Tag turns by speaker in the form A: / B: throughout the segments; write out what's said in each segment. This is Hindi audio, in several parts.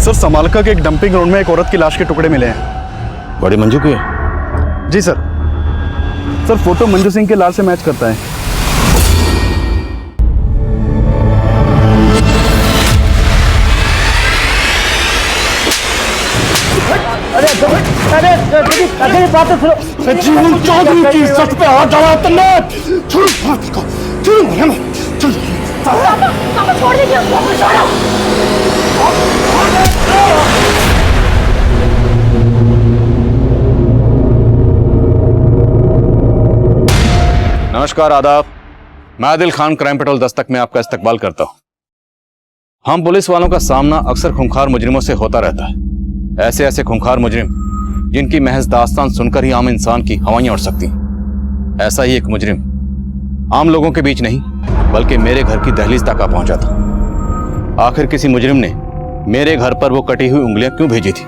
A: सर, समालका के एक डंपिंग ग्राउंड में एक औरत की लाश के टुकड़े मिले हैं।
B: बड़ी मंजू की?
A: जी sir. Sir, photo Manju Singh के लाश से मैच करता है।
C: अरे बात सुनो।
B: जीवन चौधरी की इज्जत पे हाथ डाला तुमने। छोड़ इसको, छोड़ छोड़।
C: पापा छोड़ दीजिए, छोड़ो।
B: नमस्कार, आदाब। मैं आदिल खान क्राइम पेट्रोल दस्तक में आपका इस्तकबाल करता हूं। हम पुलिस वालों का सामना अक्सर खूंखार मुजरिमों से होता रहता है। ऐसे ऐसे खूंखार मुजरिम जिनकी महज दास्तान सुनकर ही आम इंसान की हवाइयां उड़ सकती हैं। ऐसा ही एक मुजरिम आम लोगों के बीच नहीं बल्कि मेरे घर की दहलीज तक आ पहुंचा था। आखिर किसी मुजरिम ने मेरे घर पर वो कटी हुई उंगलियां क्यों भेजी थी?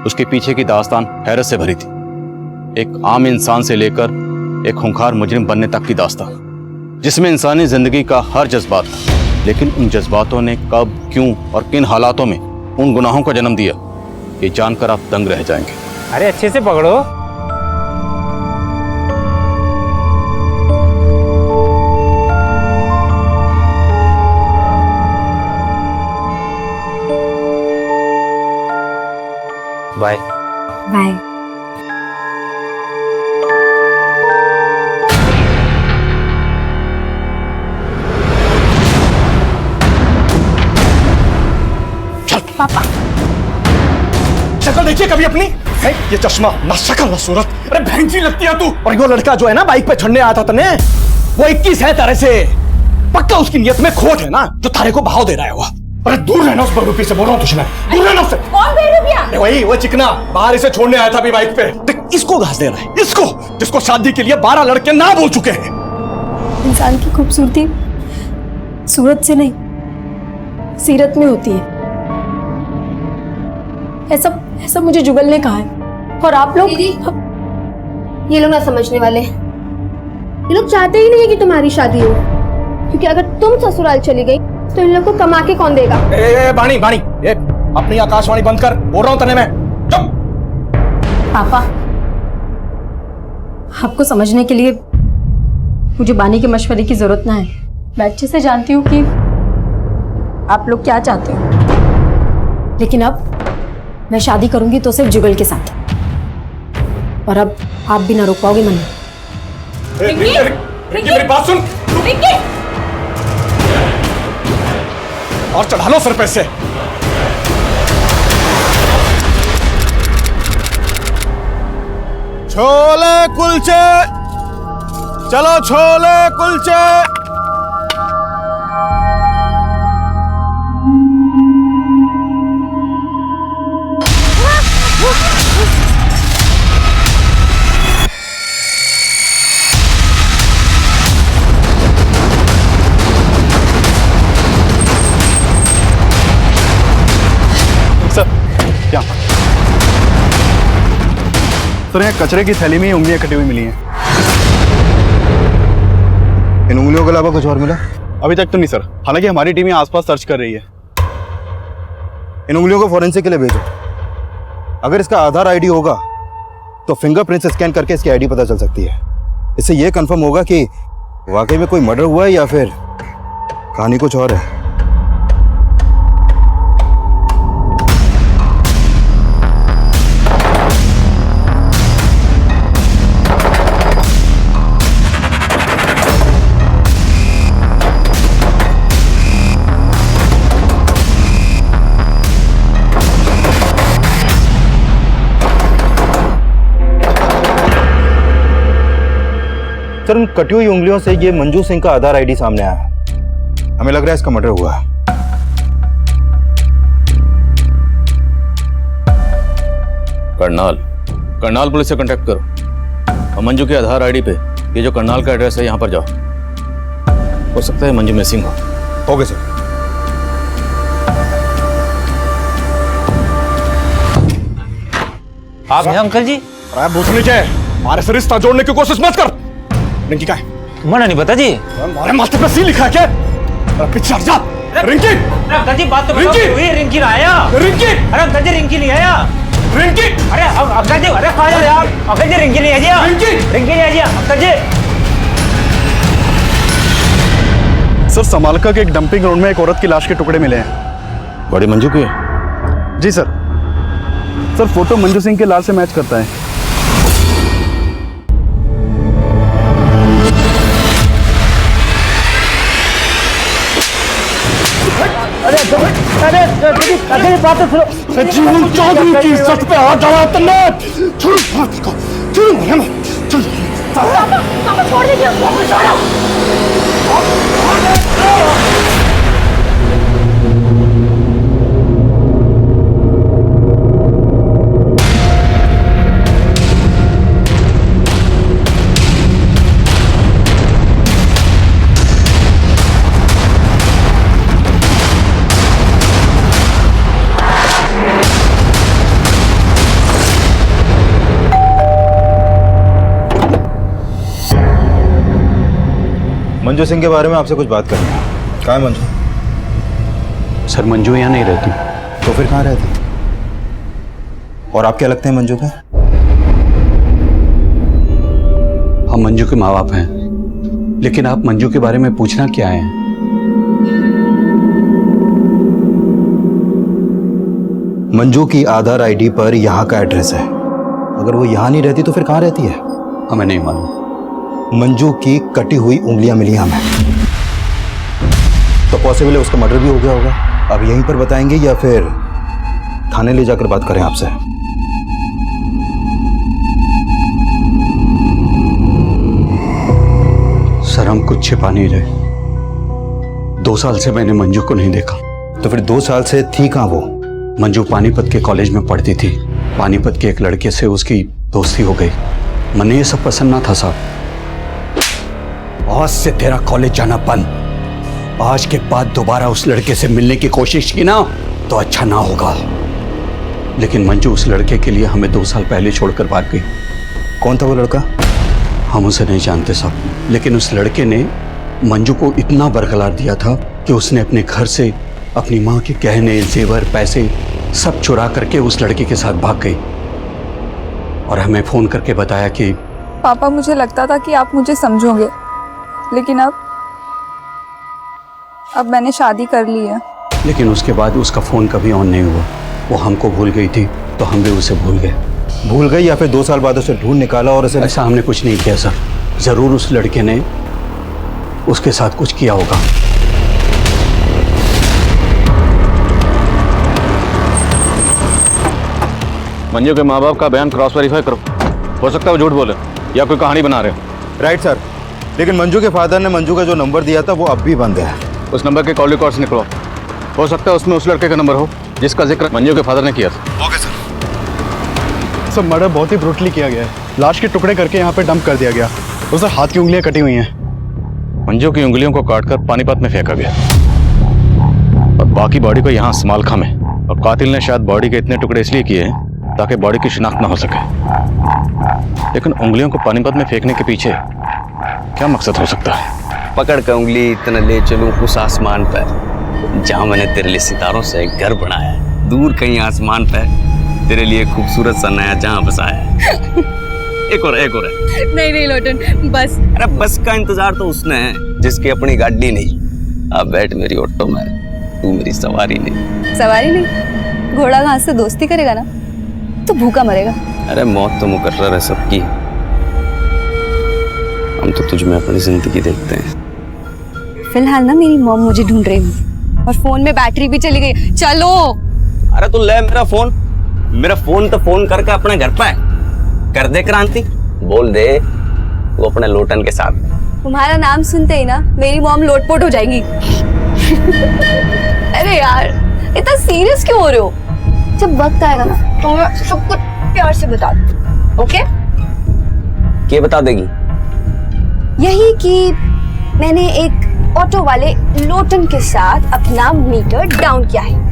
B: उसके पीछे की दास्तान हैरत से भरी थी। एक आम इंसान से लेकर एक खूंखार मुजरिम बनने तक की दास्तान, जिसमें इंसानी जिंदगी का हर जज्बात था। लेकिन उन जज्बातों ने कब, क्यों और किन हालातों में उन गुनाहों को जन्म दिया, ये जानकर आप दंग रह जाएंगे।
D: अरे अच्छे से पकड़ो। Bye
E: bye.
C: पापा
F: शक्ल देखिए कभी अपनी है? ये चश्मा ना शक्ल ना सूरत। अरे बहन जी लगती है तू। और वो लड़का जो है ना बाइक पे चढ़ने आया था तने, वो 21 है तारे से। पक्का उसकी नियत में खोट है ना, जो तारे को भाव दे रहा है वो। अरे दूर रहना उस बहरूपी से, बोल रहा हूँ तुझे मैं, दूर रहना उससे।
C: कौन बहरूपिया?
F: वही वो चिकना बाहर इसे छोड़ने आया था अभी बाइक पे। देख इसको घास दे रहा है, इसको जिसको शादी के लिए 12 लड़के ना बोल चुके हैं।
E: इंसान की खूबसूरती सूरत से नहीं, सीरत में होती है। ऐसा मुझे जुगल ने कहा है। और आप लोग
G: ये लोग ना समझने वाले। ये लोग चाहते ही नहीं है कि तुम्हारी शादी हो, क्योंकि अगर तुम ससुराल चली गई तो इन लोग को कमा के कौन देगा?
F: बाणी बाणी, अपनी आकाशवाणी बंद कर, बोल रहा हूँ तने मैं। चुप।
E: पापा, आपको समझने के लिए मुझे बानी के मशवरे की जरूरत ना है। मैं अच्छे से जानती हूँ कि आप लोग क्या चाहते हो। लेकिन अब मैं शादी करूंगी तो सिर्फ जुगल के साथ, और अब आप भी ना रोक पाओगे मन।
F: रिंकी मेरी बात सुन।
C: रिंकी!
F: और चढ़ा लो सर पे से। छोले कुलचे, चलो छोले कुलचे।
A: सर, यहाँ कचरे की थैली में ही उंगलियां कटी हुई मिली हैं।
B: इन उंगलियों के अलावा कुछ और मिला?
A: अभी तक तो नहीं सर, हालांकि हमारी टीम यहाँ आसपास सर्च कर रही है।
B: इन उंगलियों को फॉरेंसिक के लिए भेजो। अगर इसका आधार आईडी होगा तो फिंगरप्रिंट स्कैन करके इसकी आईडी पता चल सकती है। इससे यह कंफर्म होगा कि वाकई में कोई मर्डर हुआ है या फिर कहानी कुछ और है। सर, उन कटी हुई उंगलियों से ये मंजू सिंह का आधार आईडी सामने आया है। हमें लग रहा है इसका मर्डर हुआ है।
H: करनाल पुलिस से कांटेक्ट करो और मंजू के आधार आईडी पे ये जो करनाल का एड्रेस है यहाँ पर जाओ। हो सकता है मंजू मिसिंग हो।
B: Okay sir.
D: आप हैं अंकल जी?
F: भूत नीचे, हमारे से रिश्ता जोड़ने की कोशिश मत कर। रिंकी का है?
D: मना नहीं पता जी।
F: हमारे माथे पे सी लिखा है क्या? पीछे हट जा। रिंकी
D: अरे अंकल जी बात तो बताओ,
F: रिंकी!
D: वही रिंकी ना आया।
F: रिंकी!
D: अरे अंकल जी रिंकी नहीं आया।
F: रिंकी!
D: अरे अंकल जी, अरे कहाँ जा रहे आप? अंकल जी रिंकी नहीं आया।
F: रिंकी!
D: रिंकी नहीं आया अंकल जी।
A: सर समालका के एक डंपिंग ग्राउंड में एक औरत की लाश के टुकड़े मिले हैं।
H: बड़ी मंजू की?
A: जी sir. Sir photo Manju Singh के लाश से मैच करता है।
F: जीवन चौधरी की इज्जत पे हाथ डाला तुमने। छोड़ो हाथ को, छोड़ो मुझे, छोड़ो।
C: पापा छोड़ दीजिए उसको, छोड़ो।
I: मंजू सिंह के बारे में आपसे कुछ बात करनी है। कहाँ है मंजू?
B: सर मंजू यहाँ नहीं रहती।
I: तो फिर कहाँ रहती? और आप क्या लगते हैं मंजू के?
B: हम मंजू के माँ बाप हैं, लेकिन आप मंजू के बारे में पूछना क्या है?
I: मंजू की आधार आईडी पर यहाँ का एड्रेस है। अगर वो यहाँ नहीं रहती तो फिर कहाँ रहती है?
B: हमें नहीं मालूम।
I: मंजू की कटी हुई उंगलियां मिली हमें, तो पॉसिबल है उसका मर्डर भी हो गया होगा। अब यहीं पर बताएंगे या फिर थाने ले जाकर बात करें आपसे?
B: सर हम कुछ छिपा नहीं रहे। 2 साल से मैंने मंजू को नहीं देखा।
I: तो फिर 2 साल से थी कहाँ वो?
B: मंजू पानीपत के कॉलेज में पढ़ती थी। पानीपत के एक लड़के से उसकी दोस्ती हो गई। मने ये सब पसंद ना था साहब। आज से तेरा कॉलेज जाना बंद। आज के बाद दोबारा उस लड़के से मिलने की कोशिश की ना तो अच्छा ना होगा। लेकिन मंजू उस लड़के के लिए हमें 2 साल पहले छोड़कर भाग गई।
I: कौन था वो लड़का?
B: हम उसे नहीं जानते साहब, लेकिन उस लड़के ने मंजू को इतना बरकरार दिया था कि उसने अपने घर से अपनी माँ के गहने, जेवर, पैसे सब चुरा करके उस लड़के के साथ भाग गई और हमें फोन करके बताया कि
J: पापा मुझे लगता था कि आप मुझे समझोगे, लेकिन अब मैंने शादी कर ली है।
B: लेकिन उसके बाद उसका फोन कभी ऑन नहीं हुआ। वो हमको भूल गई थी तो हम भी उसे भूल गए।
I: भूल गई या फिर 2 साल बाद उसे ढूंढ निकाला और उसे?
B: ऐसा हमने कुछ नहीं किया सर। जरूर उस लड़के ने उसके साथ कुछ किया होगा।
H: मंजू के माँ बाप का बयान क्रॉस वेरीफाई करो। हो सकता है वो झूठ बोले या कोई कहानी बना रहे हो।
I: राइट सर, लेकिन मंजू के फादर ने मंजू का जो नंबर दिया था वो अब भी बंद है।
H: उस नंबर के कॉल रिकॉर्ड्स निकलो। हो सकता है उसमें उस लड़के का नंबर हो जिसका जिक्र मंजू के फादर ने किया था।
I: Okay sir.
A: सर मर्डर बहुत ही ब्रूटली किया गया है। लाश के टुकड़े करके यहाँ पे डंप कर दिया गया और सर हाथ की उंगलियां कटी हुई हैं।
H: मंजू की उंगलियों को काटकर पानीपत में फेंका गया और बाकी बॉडी को यहाँ समालखा में। और कातिल ने शायद बॉडी के इतने टुकड़े इसलिए किए हैं ताकि बॉडी की शिनाख्त ना हो सके। लेकिन उंगलियों को पानीपत में फेंकने के पीछे क्या मकसद हो सकता है?
K: पकड़ कर उंगली इतना ले चलूं उस आसमान पर जहां मैंने तेरे लिए सितारों से एक घर बनाया है। दूर कहीं आसमान पर तेरे लिए खूबसूरत सा नया जहां बसाया है। एक और है।
C: नहीं लोटन, बस।
K: अरे बस का इंतजार तो उसने है जिसकी अपनी गाड़ी नहीं। अब बैठ मेरी ऑटो में, तू मेरी सवारी नहीं।
J: सवारी नहीं, घोड़ा घास से दोस्ती करेगा ना तो भूखा मरेगा।
K: अरे मौत तो मुकर्रर है सबकी, हम तो तुझ में अपनी जिंदगी देखते हैं।
J: फिलहाल ना मेरी मॉम मुझे ढूंढ रही है और फोन में बैटरी भी चली गई। चलो।
K: अरे तू ले मेरा फोन तो फोन करके अपने घर पे कर दे क्रांति। बोल दे वो अपने लोटन के साथ।
J: तुम्हारा नाम सुनते ही ना मेरी मॉम लोटपोट हो जाएगी। अरे यार इतना सीरियस क्यों हो रहे हो? जब वक्त आएगा ना तो मैं सब कुछ प्यार से बता दूँ। ओके?
K: क्या बता देगी?
J: यही कि मैंने एक ऑटो वाले लोटन के साथ अपना मीटर डाउन किया है।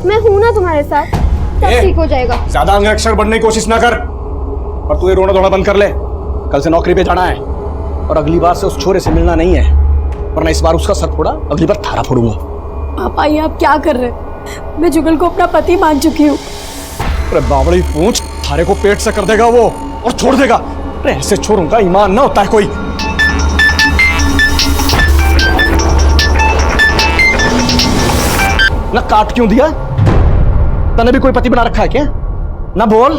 G: मैं हूं ना तुम्हारे साथ, सब ठीक हो जाएगा।
F: ज्यादा अंगरक्षक बनने की कोशिश ना कर, और तू ये रोना धोना बंद कर ले। कल से नौकरी पे जाना है, और अगली बार से उस छोरे से मिलना नहीं है, वरना इस बार उसका सर फोड़ा, अगली बार थारा फोड़ूंगा।
E: पापा ये आप क्या कर रहे हैं? मैं जुगल को अपना पति मान चुकी हूँ।
F: अरे बावड़ी पूंछ, थारे को पेट से कर देगा वो और छोड़ देगा। अरे ऐसे छोरों का ईमान ना होता है कोई। ना काट क्यों दिया? तने भी कोई पति बना रखा है क्या? ना बोल।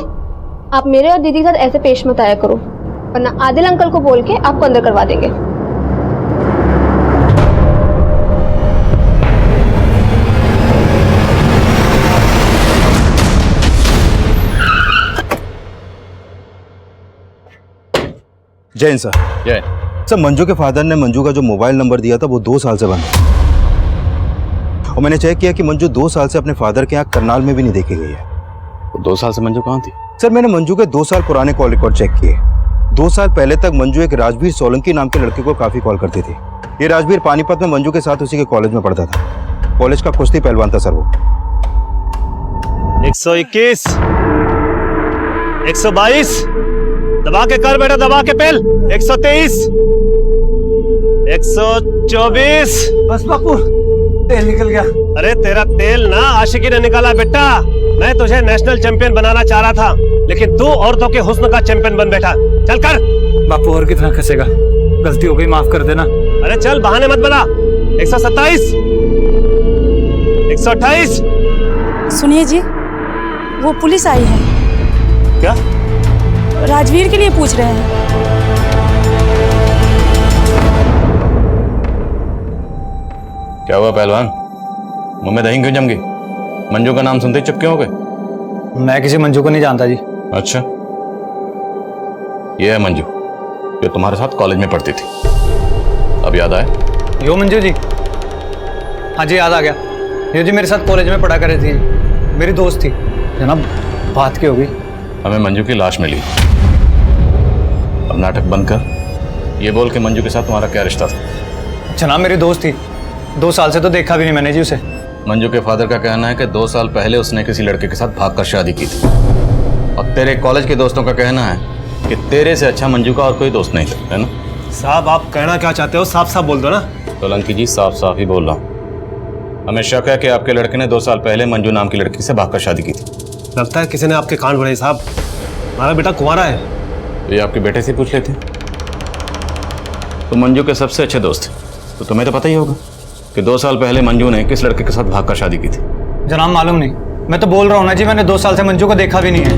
G: आप मेरे और दीदी के साथ ऐसे पेश मत आया करो, वरना आदिल अंकल को बोल के आपको अंदर करवा देंगे।
I: जैन सर।
B: जय।
I: सर, मंजू के फादर ने मंजू का जो मोबाइल नंबर दिया था वो 2 साल से बंद है, और मैंने चेक किया कि मंजू 2 साल से अपने फादर के यहाँ करनाल में भी नहीं देखी गई है।
B: तो 2 साल से मंजू कहाँ थी?
I: सर, मैंने मंजू के 2 साल पुराने कॉल रिकॉर्ड चेक किए। 2 साल पहले तक मंजू एक राजवीर सोलंकी नाम के लड़के को काफी कॉल करती थी। ये राजवीर पानीपत में मंजू के साथ उसी के कॉलेज में पढ़ता था। कॉलेज का कुश्ती पहलवान था सर वो।
D: 121, 122, दबा के कर बेटा, दबा के पेल। 123, 124।
F: बस बापू, तेल निकल गया।
D: अरे तेरा तेल ना आशिकी ने निकाला बेटा। मैं तुझे नेशनल चैंपियन बनाना चाह रहा था, लेकिन तू औरतों के हुस्न का चैंपियन बन बैठा। चल कर।
L: बापू और कितना खसेगा? गलती हो गई, माफ कर देना।
D: अरे चल, बहाने मत बना। 127, 128।
E: सुनिए जी, वो पुलिस आई है।
D: क्या?
E: राजवीर के लिए पूछ रहे हैं।
B: क्या हुआ पहलवान? मुंह में दही क्यों जम गई? मंजू का नाम सुनते ही चुप क्यों हो गए?
L: मैं किसी मंजू को नहीं जानता जी।
B: अच्छा, ये है मंजू जो तुम्हारे साथ कॉलेज में पढ़ती थी। अब याद आया?
L: यो मंजू जी? हाँ जी, याद आ गया। यो जी मेरे साथ कॉलेज में पढ़ा कर रही थी, मेरी दोस्त थी जनाब। बात क्या होगी?
B: हमें मंजू की लाश मिली। अब नाटक बंद कर, ये बोल के मंजू के साथ तुम्हारा क्या रिश्ता था?
L: जनाब मेरी दोस्त थी, 2 साल से तो देखा भी नहीं मैंने जी उसे।
B: मंजू के फादर का कहना है कि 2 साल पहले उसने किसी लड़के के साथ भागकर शादी की थी, और तेरे कॉलेज के दोस्तों का कहना है कि तेरे से अच्छा मंजू का और कोई दोस्त नहीं था, है ना?
D: साहब, आप कहना क्या चाहते हो? साफ साफ बोल दो ना।
B: सोलंकी जी, साफ साफ ही बोल रहा हूँ। हमें शक है कि आपके लड़के ने 2 साल पहले मंजू नाम की लड़की से भागकर शादी की थी।
D: लगता है किसी ने आपके कान भरे साहब। हमारा बेटा कुंवारा है।
B: तो ये आपके बेटे से पूछ लेते। तो मंजू के सबसे अच्छे दोस्त थे, तो तुम्हें तो पता ही होगा कि 2 साल पहले मंजू ने किस लड़के के साथ भागकर शादी की थी।
L: जनाब मालूम नहीं, मैं तो बोल रहा हूँ ना जी, मैंने 2 साल से मंजू को देखा भी नहीं है।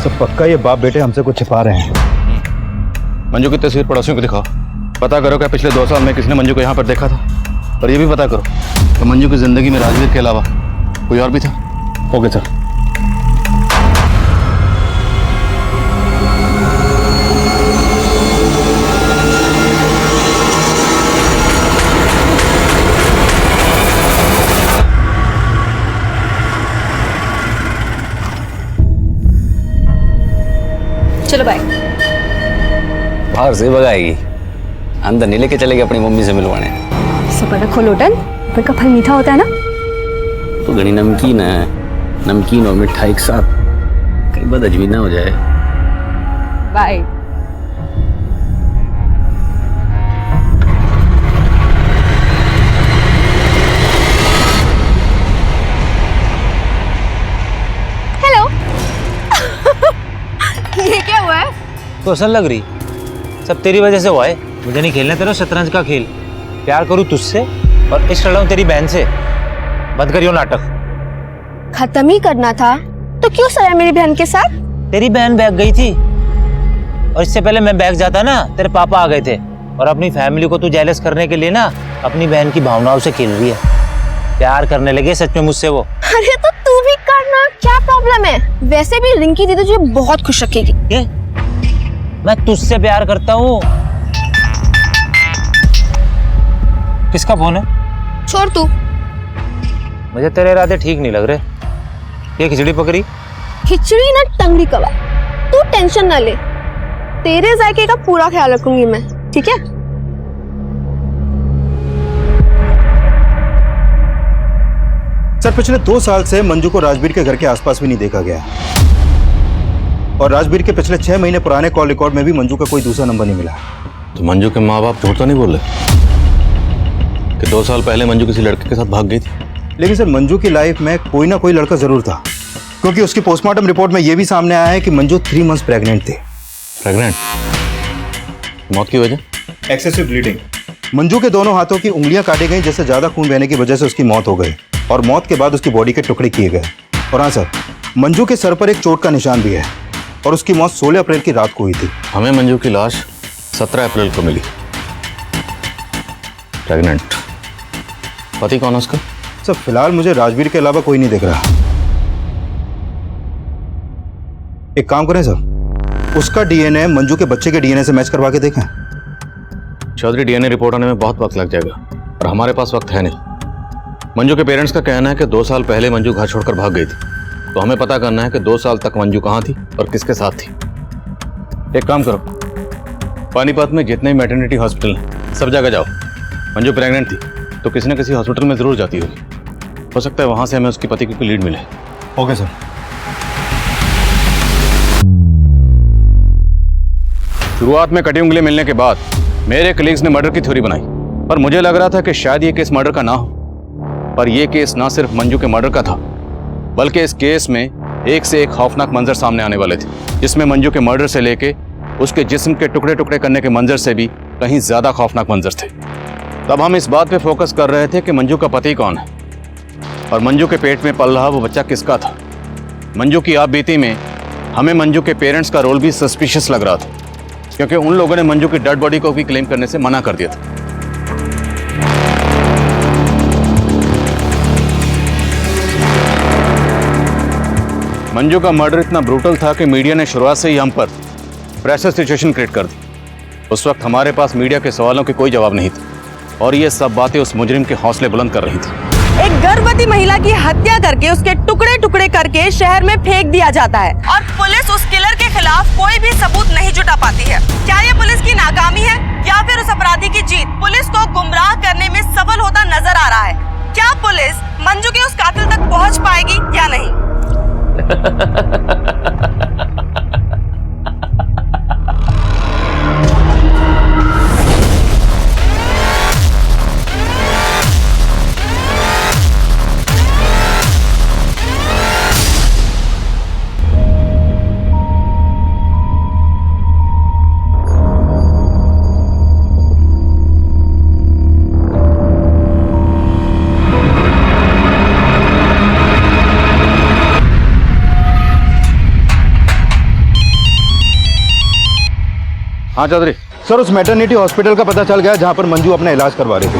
I: सब पक्का ये बाप बेटे हमसे कुछ छिपा रहे हैं।
B: मंजू की तस्वीर पड़ोसियों को दिखाओ, पता करो क्या पिछले 2 साल में किसने मंजू को यहाँ पर देखा था, और ये भी पता करो कि मंजू की जिंदगी में राजवीर के अलावा कोई और भी था। Okay sir.
E: चलो बाय।
K: बाहर से भगाएगी, अंदर नहीं लेके चलेगी अपनी मम्मी से मिलवाने।
J: सुपर रखो लोटन, ऊपर का फल मीठा होता है ना।
K: तो घनी नमकीन है, नमकीन और मिठा एक साथ, कहीं बात अजमी ना हो जाए।
J: बाय।
G: हेलो। ये क्या हुआ है?
D: तो असल लग रही, सब तेरी वजह से हुआ है। मुझे नहीं खेलना तेरा शतरंज का खेल। प्यार करूँ तुझसे और इश्क लड़ाऊं तेरी बहन से। बंद करियो नाटक।
G: खत्म ही करना था तो क्यों सड़ा मेरी बहन के साथ?
D: तेरी बहन बैग गई थी, और इससे पहले मैं बैग जाता ना, तेरे पापा आ गए थे। और अपनी फैमिली को तू जेलस करने के लिए ना अपनी बहन की भावनाओं से खेल रही है। प्यार करने लगे सच में मुझसे वो।
G: अरे तो तू भी करना, क्या प्रॉब्लम है? वैसे भी रिंकी दीदी तुझे बहुत खुश रखेगी।
D: ये? मैं तुझसे प्यार करता हूँ। किसका फोन है?
G: छोड़ तू।
D: मुझे तेरे इरादे ठीक नहीं लग रहे। ये खिचड़ी पकड़ी?
G: खिचड़ी ना टंगड़ी कबाब। तू टेंशन ना ले, तेरे जायके का पूरा ख्याल रखूंगी मैं, ठीक है?
I: सर पिछले 2 साल से मंजू को राजवीर के घर के आसपास भी नहीं देखा गया, और राजवीर के पिछले 6 महीने पुराने कॉल रिकॉर्ड में भी मंजू का कोई दूसरा नंबर नहीं मिला।
H: तो मंजू के माँ बाप झूठ तो नहीं बोल रहे कि 2 साल पहले मंजू किसी लड़के के साथ भाग गई थी?
I: लेकिन सर मंजू की लाइफ में कोई ना कोई लड़का जरूर था, क्योंकि उसकी पोस्टमार्टम रिपोर्ट में यह भी सामने आया है कि मंजू 3 मंथ्स प्रेग्नेंट थी।
H: प्रेग्नेंट? मौत की वजह?
I: Excessive bleeding. मंजू के दोनों हाथों की उंगलियां काटी गई, जिससे ज्यादा खून बहने की वजह से उसकी मौत हो गई, और मौत के बाद उसकी बॉडी के टुकड़े किए गए। और हाँ सर, मंजू के सर पर एक चोट का निशान भी है, और उसकी मौत 16 अप्रैल की रात को हुई थी।
H: हमें मंजू की लाश 17 अप्रैल को मिली, प्रेग्नेंट। पति कौन है उसका?
I: सर फिलहाल मुझे राजवीर के अलावा कोई नहीं दिख रहा। एक काम करें सर, उसका डीएनए मंजू के बच्चे के डीएनए से मैच करवा के देखें।
H: चौधरी, डीएनए रिपोर्ट आने में बहुत वक्त लग जाएगा, और हमारे पास वक्त है नहीं। मंजू के पेरेंट्स का कहना है कि 2 साल पहले मंजू घर छोड़कर भाग गई थी, तो हमें पता करना है कि 2 साल तक मंजू कहाँ थी और किसके साथ थी। एक काम करो, पानीपत में जितने मैटरनिटी हॉस्पिटल हैं सब जगह जाओ। मंजू प्रेग्नेंट थी तो किसी न किसी हॉस्पिटल में जरूर जाती होगी, हो सकता है वहां से हमें उसकी पति की कोई लीड मिले।
I: Okay sir.
B: शुरुआत में कटी उंगली मिलने के बाद मेरे कलीग्स ने मर्डर की थ्योरी बनाई, पर मुझे लग रहा था कि शायद ये केस मर्डर का ना हो। पर यह केस ना सिर्फ मंजू के मर्डर का था, बल्कि इस केस में एक से एक खौफनाक मंजर सामने आने वाले थे, जिसमें मंजू के मर्डर से लेके उसके जिस्म के टुकड़े टुकड़े करने के मंजर से भी कहीं ज्यादा खौफनाक मंजर थे। तब हम इस बात पे फोकस कर रहे थे कि मंजू का पति कौन है और मंजू के पेट में पल रहा वो बच्चा किसका था। मंजू की आप बीती में हमें मंजू के पेरेंट्स का रोल भी सस्पिशियस लग रहा था, क्योंकि उन लोगों ने मंजू की डेड बॉडी को भी क्लेम करने से मना कर दिया था। मंजू का मर्डर इतना ब्रूटल था कि मीडिया ने शुरुआत से ही हम पर प्रेशर सिचुएशन क्रिएट कर दी। उस वक्त हमारे पास मीडिया के सवालों के कोई जवाब नहीं थे, और ये सब बातें उस मुजरिम के हौसले बुलंद कर रही थी।
C: एक गर्भवती महिला की हत्या करके उसके टुकड़े टुकड़े करके शहर में फेंक दिया जाता है, और पुलिस उस किलर के खिलाफ कोई भी सबूत नहीं जुटा पाती है। क्या ये पुलिस की नाकामी है या फिर उस अपराधी की जीत? पुलिस को गुमराह करने में सफल होता नजर आ रहा है। क्या पुलिस मंजू के उस कातिल तक पहुंच पाएगी या नहीं?
B: हाँ चौधरी।
I: सर उस मैटरनिटी हॉस्पिटल का पता चल गया जहां पर मंजू अपना इलाज करवा रही थी।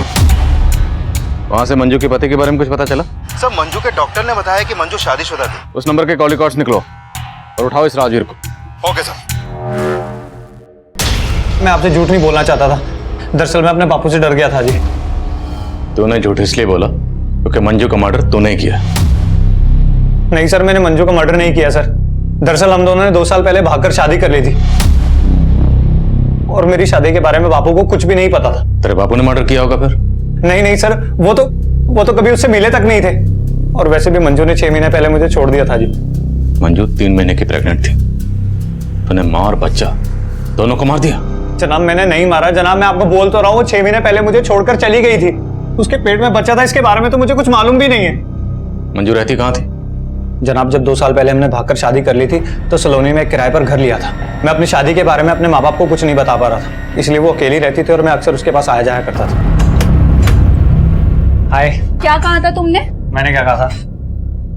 B: वहां से मंजू के पति के बारे में कुछ पता चला?
I: सर मंजू के डॉक्टर ने बताया कि मंजू शादीशुदा थी।
B: उस नंबर के कॉल रिकॉर्ड्स निकलो और उठाओ इस राजवीर को।
I: Okay sir.
L: मैं आपसे झूठ नहीं बोलना चाहता था, दरअसल मैं अपने बापू से डर गया था जी।
B: तूने झूठ इसलिए बोला क्योंकि मंजू का मर्डर तूने किया?
L: नहीं सर, मैंने मंजू का मर्डर नहीं किया सर। दरअसल हम दोनों ने 2 साल पहले भागकर शादी कर ली थी, और मेरी शादी के बारे में बापू को कुछ भी नहीं पता था।
B: तेरे बापू ने मर्डर किया होगा फिर?
L: नहीं सर, वो तो कभी उससे मिले तक नहीं थे, और वैसे भी मंजू ने 6 महीने पहले मुझे छोड़ दिया था जी।
B: मंजू 3 महीने की प्रेग्नेंट थी, तूने माँ और बच्चा दोनों को मार दिया?
L: जनाब मैंने नहीं मारा जनाब, मैं आपको बोल तो रहा हूँ, वो 6 महीने पहले मुझे छोड़कर चली गई थी। उसके पेट में बच्चा था, इसके बारे में तो मुझे कुछ मालूम भी नहीं है।
B: मंजू रहती कहाँ थी?
L: जनाब जब 2 साल पहले हमने भागकर शादी कर ली थी तो सलोनी में एक किराए पर घर लिया था। मैं अपनी शादी के बारे में अपने माँ बाप को कुछ नहीं बता पा रहा था, इसलिए वो अकेली रहती थी और मैं अक्सर उसके पास आया जाया करता था। हाय।
C: क्या कहा था तुमने?
L: मैंने क्या कहा था?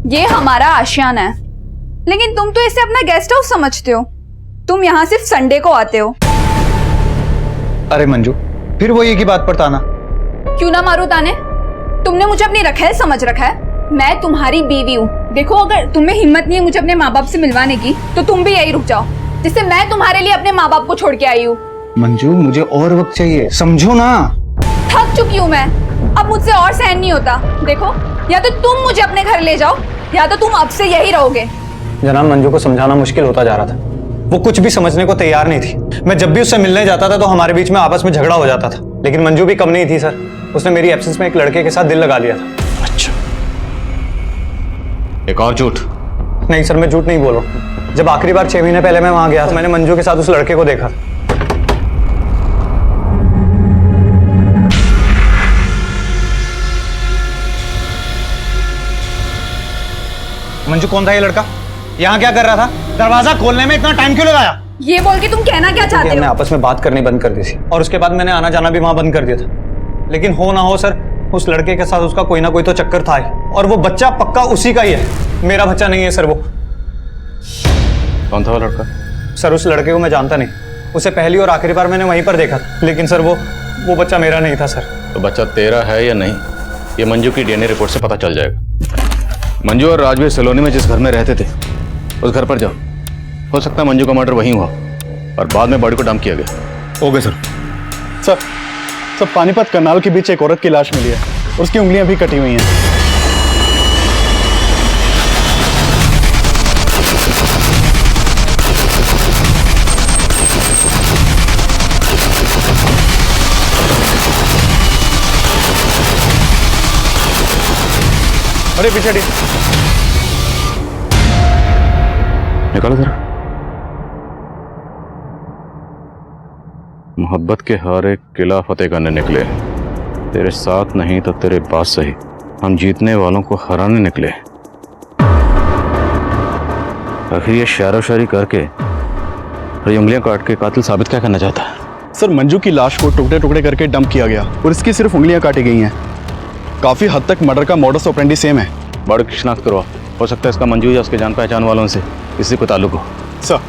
C: ये हमारा आशियाना है, लेकिन तुम तो इसे अपना गेस्ट हाउस समझते हो। तुम यहाँ सिर्फ संडे को आते हो।
L: अरे मंजू, फिर वो एक ही बात पर ताना।
C: क्यों ना मारू ताने? तुमने मुझे अपनी रखेल समझ रखा है। मैं तुम्हारी बीवी हूँ। देखो, अगर तुम्हें हिम्मत नहीं है मुझे अपने माँ बाप से मिलवाने की, तो तुम भी यही रुक जाओ, जिससे मैं तुम्हारे लिए अपने माँ बाप को छोड़ के आई हूँ।
L: मंजू मुझे और वक्त चाहिए, समझो ना।
C: थक चुकी हूँ मैं, अब मुझसे और सहन नहीं होता। देखो, या तो तुम मुझे अपने घर ले जाओ, या तो तुम अब से यही रहोगे।
L: जनाब मंजू को समझाना मुश्किल होता जा रहा था, वो कुछ भी समझने को तैयार नहीं थी। मैं जब भी उससे मिलने जाता था तो हमारे बीच में आपस में झगड़ा हो जाता था, लेकिन मंजू भी कम नहीं थी सर। उसने मेरी एब्सेंस में एक लड़के के साथ दिल लगा लिया था।
B: अच्छा, एक और झूठ।
L: नहीं सर, मैं झूठ नहीं बोल रहा हूँ। जब आखिरी बार 6 महीने पहले मैं वहां गया तो मैंने मंजू के साथ उस लड़के को देखा। मंजू, कौन था ये लड़का? यहाँ क्या कर रहा था? दरवाजा खोलने में इतना टाइम क्यों लगाया?
J: ये बोल के तुम कहना क्या चाहते
L: हमने
J: हो?
L: आपस में बात करनी बंद कर दी थी और उसके बाद मैंने आना जाना भी वहां बंद कर दिया था। लेकिन हो ना हो सर, उस लड़के के साथ उसका कोई ना कोई तो चक्कर था ही, और वो बच्चा पक्का उसी का ही है। मेरा बच्चा नहीं है सर वो।
B: कौन था वो लड़का?
L: सर उस लड़के को मैं जानता नहीं, उसे पहली और आखिरी बार मैंने वहीं पर देखा था। लेकिन सर वो बच्चा मेरा नहीं था सर।
B: तो बच्चा तेरा है या नहीं, ये मंजू की डीएनए रिपोर्ट से पता चल जाएगा। मंजू और राजवीर सलोनी में जिस घर में रहते थे उस घर पर जाओ। हो सकता है मंजू का मर्डर वहीं हुआ और बाद में बॉडी को डंप किया गया।
A: Okay sir. Sir Panipat Karnal के बीच एक औरत की लाश मिली है, उसकी उंगलियां भी कटी हुई हैं। अरे पीछे
B: निकालो जरा। मोहब्बत के हारे किला फतेह करने निकले, तेरे साथ नहीं तो तेरे बात सही, हम जीतने वालों को हराने निकले। आखिर ये शायरो शायरी करके और उंगलियां काट के कातिल साबित क्या करना चाहता है?
A: सर मंजू की लाश को टुकड़े टुकड़े करके डंप किया गया और इसकी सिर्फ उंगलियां काटी गई हैं। काफी हद तक मर्डर का मॉडस ऑपरेंडी सेम है।
B: बॉडी की शिनाख्त करवा, हो सकता है इसका मंजू या उसके जान पहचान वालों से किसी को ताल्लुक हो।
A: सर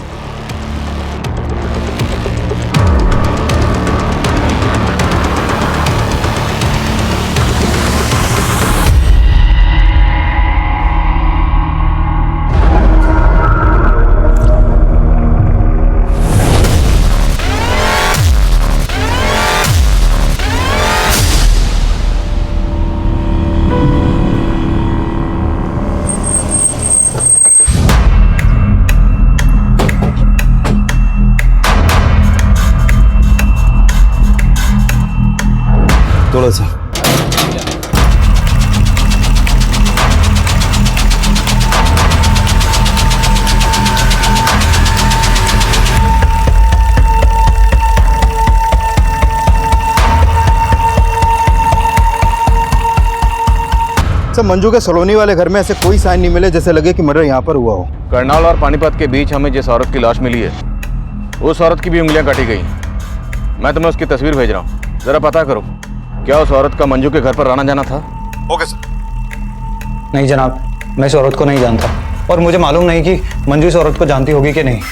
I: थोड़ा सा सर मंजू के सलोनी वाले घर में ऐसे कोई साइन नहीं मिले जैसे लगे कि मर्डर यहाँ पर हुआ हो।
B: करनाल और पानीपत के बीच हमें जिस औरत की लाश मिली है उस औरत की भी उंगलियां काटी गई। मैं तुम्हें उसकी तस्वीर भेज रहा हूँ, जरा पता करो क्या उस औरत का मंजू के घर पर आना जाना था?
I: Okay sir.
L: नहीं जनाब, मैं इस औरत को नहीं जानता और मुझे मालूम नहीं कि मंजू इस औरत को जानती होगी कि नहीं।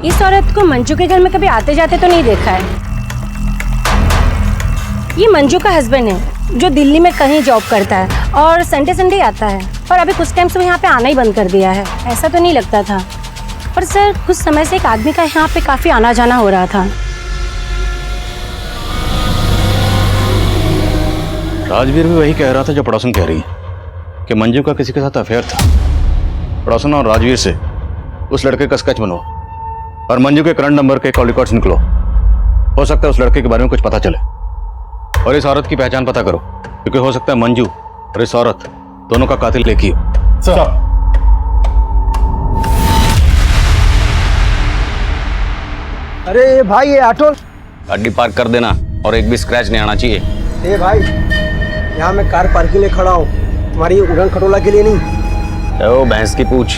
E: इस औरत को मंजू के घर में कभी आते जाते तो नहीं देखा है। ये मंजू का हस्बैंड है जो दिल्ली में कहीं जॉब करता है और संडे संडे आता है, और अभी कुछ टाइम से वो यहाँ पे आना ही बंद कर दिया है। ऐसा तो नहीं लगता था, पर सर कुछ समय से एक आदमी का यहाँ पे काफी आना जाना हो रहा था।
B: राजवीर भी वही कह रहा था जो पड़ोसन कह रही है कि मंजू का किसी के साथ अफेयर था। पड़ोसन और राजवीर से उस लड़के का स्केच बनवाओ और मंजू के करंट नंबर के कॉल रिकॉर्ड्स निकलो। हो सकता है उस लड़के के बारे में कुछ पता चले, और इस औरत की पहचान पता करो क्योंकि हो सकता है मंजू और इस औरत दोनों का कातिल एक ही हो।
A: सर
F: अरे भाई ये ऑटो
K: गाड़ी पार्क कर देना और एक भी स्क्रैच नहीं आना चाहिए।
F: ए भाई, यहाँ मैं कार पार्क के लिए खड़ा हूँ, तुम्हारी उड़न खटोला के लिए नहीं।
K: ओ भैंस की पूछ,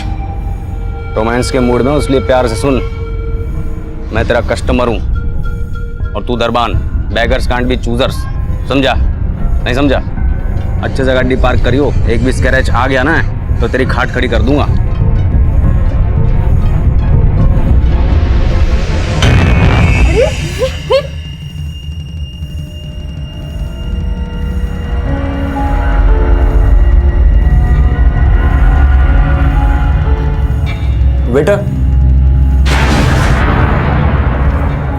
K: रोमांस के मूड में हो, इसलिए प्यार से सुन। मैं तेरा कस्टमर हूँ और तू दरबान। बेगर्स कांट बी चूजर्स, समझा? नहीं समझा? अच्छे से गाड़ी पार्क करियो, एक भी स्क्रैच आ गया ना तो तेरी खाट खड़ी कर दूंगा।
F: वेटर,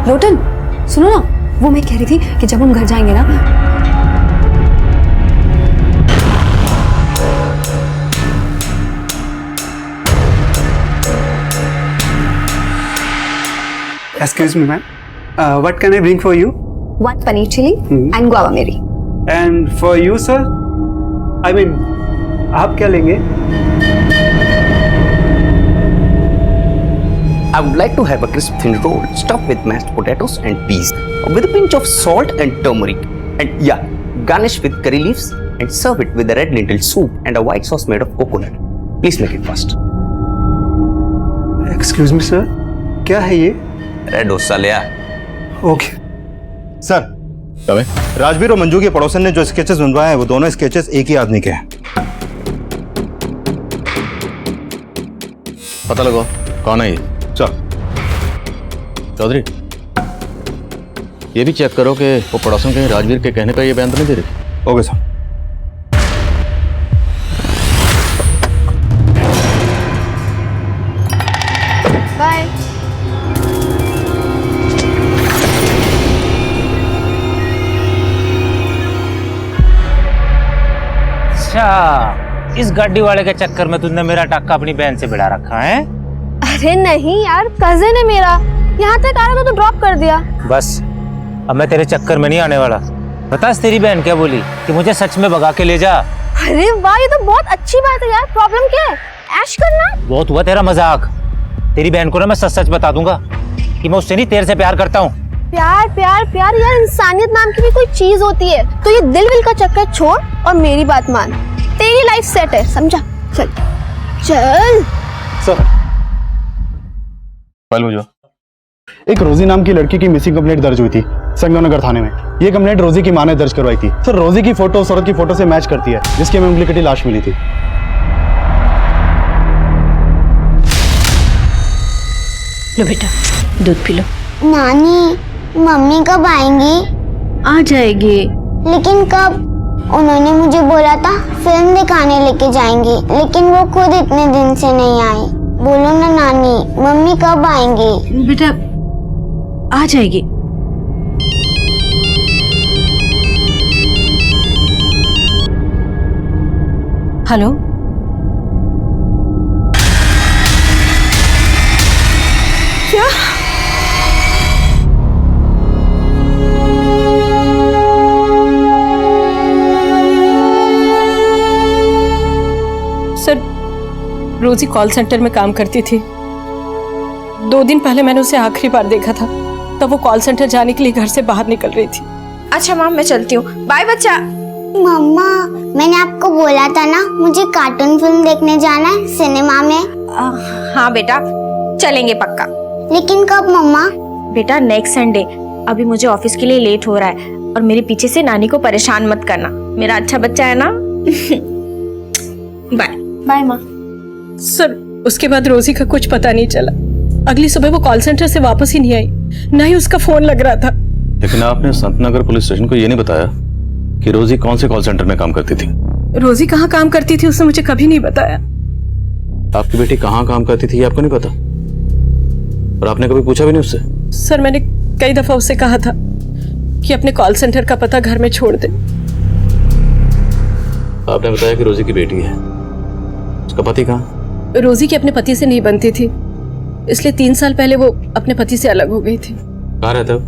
J: लोटन सुनो ना, वो मैं कह रही थी कि जब हम घर जाएंगे ना,
M: Excuse me, ma'am. What can I bring for you?
J: 1 paneer chili and guava meri.
M: And for you, sir? I mean, आप क्या लेंगे?
K: I would like to have a crisp thin roll stuffed with mashed potatoes and peas, with a pinch of salt and turmeric, and yeah, garnish with curry leaves and serve it with a red lentil soup and a white sauce made of coconut. Please make it fast.
M: Excuse me sir, क्या है ये?
K: रेड डोसा ले आ।
M: ओके
I: सर, राजवीर और मंजू के पड़ोसन ने जो स्केचेस बनवाए हैं वो दोनों स्केचेस एक ही आदमी के हैं।
H: पता लगाओ कौन है ये।
I: सर,
H: चौधरी, ये भी चेक करो कि वो पड़ोसन कहीं राजवीर के कहने पर ये बयान तो नहीं दे रही।
I: Okay sir.
G: बाय।
D: अच्छा, इस गाड़ी वाले के चक्कर में तुमने मेरा टक्का अपनी बहन से भिड़ा रखा है?
G: अरे नहीं यार, कजिन है मेरा, यहाँ तक आ रहा था तो ड्रॉप कर दिया।
D: बस अब मैं तेरे चक्कर में नहीं आने वाला। बता तेरी बहन क्या बोली कि मुझे सच में भगा के ले जा।
G: अरे वाह, ये तो बहुत अच्छी बात है यार। प्रॉब्लम क्या है? ऐश करना।
D: बहुत हुआ तेरा मजाक। तेरी बहन को ना मैं सच सच बता दूंगा कि मैं उससे नहीं तेरे से प्यार करता हूँ।
G: प्यार प्यार प्यार यार, इंसानियत नाम की भी कोई चीज होती है। तो ये दिल विल का चक्कर छोड़ और मेरी बात मान। तेरी लाइफ सेट है, समझा? चल चल।
A: सर, एक रोजी नाम की लड़की की मिसिंग कंप्लेंट दर्ज हुई थी संगमनगर थाने में। ये कंप्लेंट रोजी की मां ने दर्ज करवाई थी। सर, रोजी की फोटो उस औरत की फोटो से मैच करती है जिसकी हमें उंगली कटी लाश मिली थी।
E: लो बेटा, दूध पी लो।
N: नानी, मम्मी कब आएंगी?
E: आ जाएगी।
N: लेकिन कब? उन्होंने मुझे बोला था फिल्म दिखाने लेके जाएंगी, लेकिन वो खुद इतने दिन से नहीं आई। बोलो ना नानी, मम्मी कब आएंगी?
E: बेटा आ जाएगी। हेलो,
C: क्या?
E: सर, रोजी कॉल सेंटर में काम करती थी। 2 दिन पहले मैंने उसे आखिरी बार देखा था, तब वो कॉल सेंटर जाने के लिए घर से बाहर निकल रही थी।
J: अच्छा माम, मैं चलती हूँ। बाय बच्चा।
N: मम्मा, मैंने आपको बोला था ना मुझे कार्टून फिल्म देखने जाना है सिनेमा में।
J: हाँ बेटा, चलेंगे पक्का।
N: लेकिन कब मम्मा?
J: बेटा नेक्स्ट संडे। अभी मुझे ऑफिस के लिए लेट हो रहा है और मेरे पीछे से नानी को परेशान मत करना। मेरा अच्छा बच्चा है ना। बाय
N: बाय माँ।
E: सर, उसके बाद रोजी का कुछ पता नहीं चला। अगली सुबह वो कॉल सेंटर से वापस ही नहीं आई, ना ही उसका फोन लग रहा था।
H: लेकिन आपने संतनगर पुलिस स्टेशन को ये नहीं बताया कि रोजी कौन से कॉल सेंटर में काम करती थी?
E: रोजी कहाँ काम करती थी उसने मुझे कभी नहीं बताया।
H: आपकी बेटी कहाँ काम करती थी ये आपको नहीं पता? और आपने कभी पूछा भी नहीं उससे?
E: सर, मैंने कई दफा उससे कहा था कि अपने कॉल सेंटर का पता घर में छोड़ दे।
H: आपने बताया कि रोजी की बेटी है, उसका पति कहाँ?
E: रोजी की अपने पति से नहीं बनती थी, इसलिए 3 साल पहले वो अपने पति से अलग हो गई थी।
H: कहाँ रहता है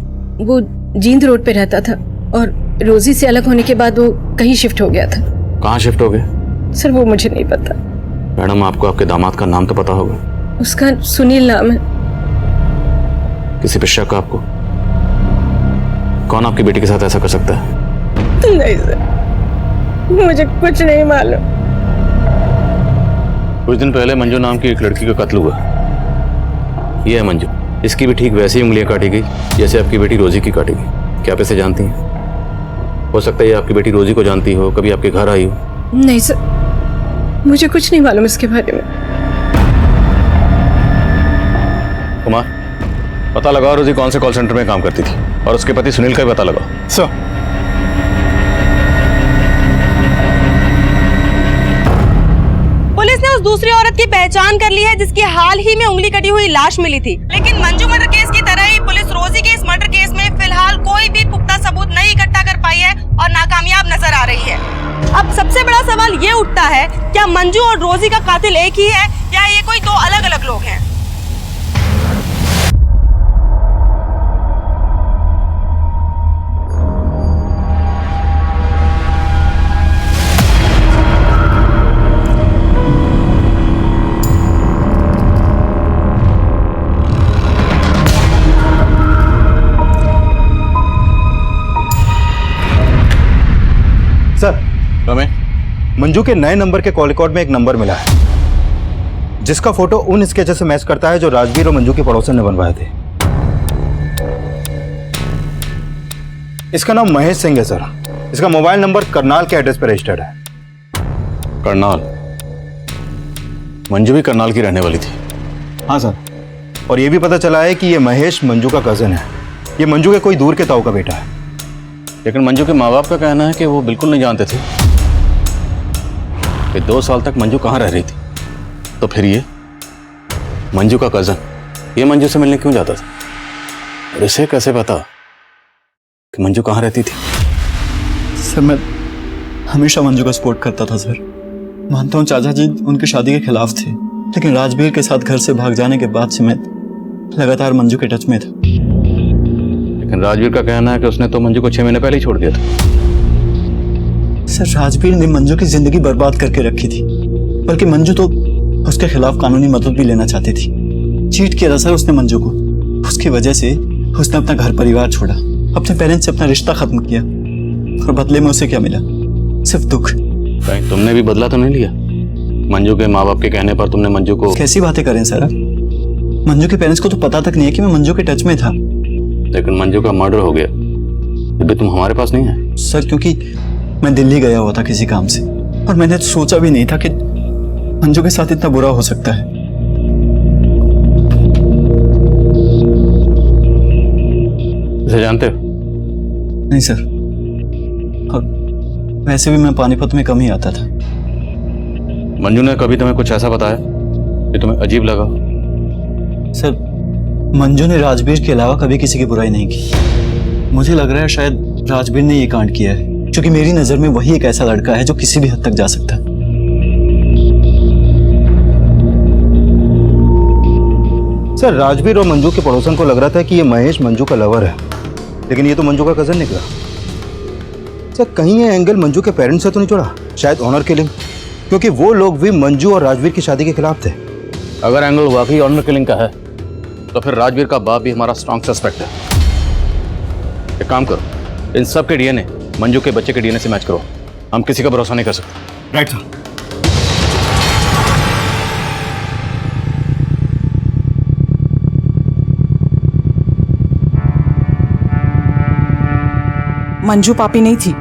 E: वो जींद रोड पे रहता था और रोजी से अलग होने के बाद वो कहीं शिफ्ट हो गया था।
H: कहाँ शिफ्ट हो गए?
E: सर, वो मुझे नहीं पता।
H: मैडम, आपको आपके दामाद का नाम तो पता होगा।
E: उसका सुनील नाम है।
H: किसी पे शक आपको? कौन आपकी बेटी के साथ ऐसा कर सकता है?
E: नहीं सर, मुझे कुछ नहीं मालूम।
H: कुछ दिन पहले मंजू नाम की एक लड़की का कत्ल हुआ। यह है मंजू। इसकी भी ठीक वैसी उंगलियां काटी गई जैसे आपकी बेटी रोजी की काटी गई। क्या आप इसे जानती हैं? हो सकता है ये आपकी बेटी रोजी को जानती हो, कभी आपके घर आई हो।
E: नहीं सर, मुझे कुछ नहीं मालूम इसके बारे में।
H: कुमार, पता लगाओ रोजी कौन से कॉल सेंटर में काम करती थी और उसके पति सुनील का भी पता लगाओ।
A: सर,
C: पुलिस ने उस दूसरी औरत की पहचान कर ली है जिसकी हाल ही में उंगली कटी हुई लाश मिली थी। लेकिन मंजू मर्डर केस की तरह ही पुलिस रोजी के इस मर्डर केस में फिलहाल कोई भी पुख्ता सबूत नहीं इकट्ठा कर पाई है और नाकामयाब नजर आ रही है। अब सबसे बड़ा सवाल ये उठता है, क्या मंजू और रोजी का कातिल एक ही है या ये कोई 2 अलग अलग लोग हैं?
I: मंजू के नए नंबर के कॉल रिकॉर्ड में एक नंबर मिला है जिसका फोटो उन स्केचेस से मैच करता है जो राजवीर और मंजू के पड़ोसन ने बनवाए थे। इसका नाम महेश सिंह है सर। इसका मोबाइल नंबर करनाल के एड्रेस पर रजिस्टर्ड है।
B: करनाल? मंजू भी करनाल की रहने वाली थी?
I: हाँ सर। और यह भी पता चला है कि यह महेश मंजू का कजन है। ये मंजू के कोई दूर के ताऊ का बेटा है।
B: लेकिन मंजू के माँ बाप का कहना है कि वो बिल्कुल नहीं जानते थे कि 2 साल तक मंजू कहाँ रह रही थी। तो फिर ये मंजू का कजन ये मंजू से मिलने क्यों जाता था? और इसे कैसे पता कि मंजू कहाँ रहती थी?
A: सर मैं हमेशा मंजू का सपोर्ट करता था सर। मानता हूँ चाचा जी उनकी शादी के खिलाफ थे, लेकिन राजवीर के साथ घर से भाग जाने के बाद से मैं लगातार मंजू के टच में था।
B: लेकिन राजवीर का कहना है कि उसने तो मंजू को 6 महीने पहले ही छोड़ दिया था।
A: सर राजवीर ने मंजू की जिंदगी बर्बाद करके रखी थी, बल्कि मंजू तो उसके खिलाफ कानूनी मदद भी लेना चाहती थी। चीट किया था सर उसने मंजू को। उसकी वजह से उसने अपना घर परिवार छोड़ा, अपने पेरेंट्स से अपना रिश्ता खत्म किया, और बदले में उसे क्या मिला? सिर्फ दुख।
B: कहीं तुमने भी बदला तो नहीं लिया? मंजू के माँ बाप के कहने पर तुमने मंजू को...
A: कैसी बातें करें सर? मंजू के पेरेंट्स को तो पता तक नहीं है कि मैं मंजू के टच में था।
B: लेकिन मंजू का मर्डर हो गया, अभी तुम हमारे पास नहीं है।
A: सर क्योंकि मैं दिल्ली गया हुआ था किसी काम से, और मैंने सोचा भी नहीं था कि मंजू के साथ इतना बुरा हो सकता है।
B: इसे जानते हो?
A: नहीं सर, और वैसे भी मैं पानीपत में कम ही आता था।
B: मंजू ने कभी तुम्हें कुछ ऐसा बताया कि तुम्हें अजीब लगा?
A: सर मंजू ने राजवीर के अलावा कभी किसी की बुराई नहीं की। मुझे लग रहा है शायद राजवीर ने ये कांड किया है, क्योंकि मेरी नजर में वही एक ऐसा लड़का है जो किसी भी हद तक जा सकता है।
I: सर राजवीर और मंजू के पड़ोसन को लग रहा था कि ये महेश मंजू का लवर है, लेकिन ये तो मंजू का कजन निकला। सर कहीं ये एंगल मंजू के पेरेंट्स से तो नहीं जुड़ा? शायद ऑनर किलिंग, क्योंकि वो लोग भी मंजू और राजवीर की शादी के खिलाफ थे।
B: अगर एंगल वाकई ऑनर किलिंग का है तो फिर राजवीर का बाप भी हमारा स्ट्रॉन्ग सस्पेक्ट है। एक काम करो, इन सब के डीएनए मंजू के बच्चे के डीएनए से मैच करो। हम किसी का भरोसा नहीं कर सकते।
F: Right sir.
C: मंजू पापी नहीं थी।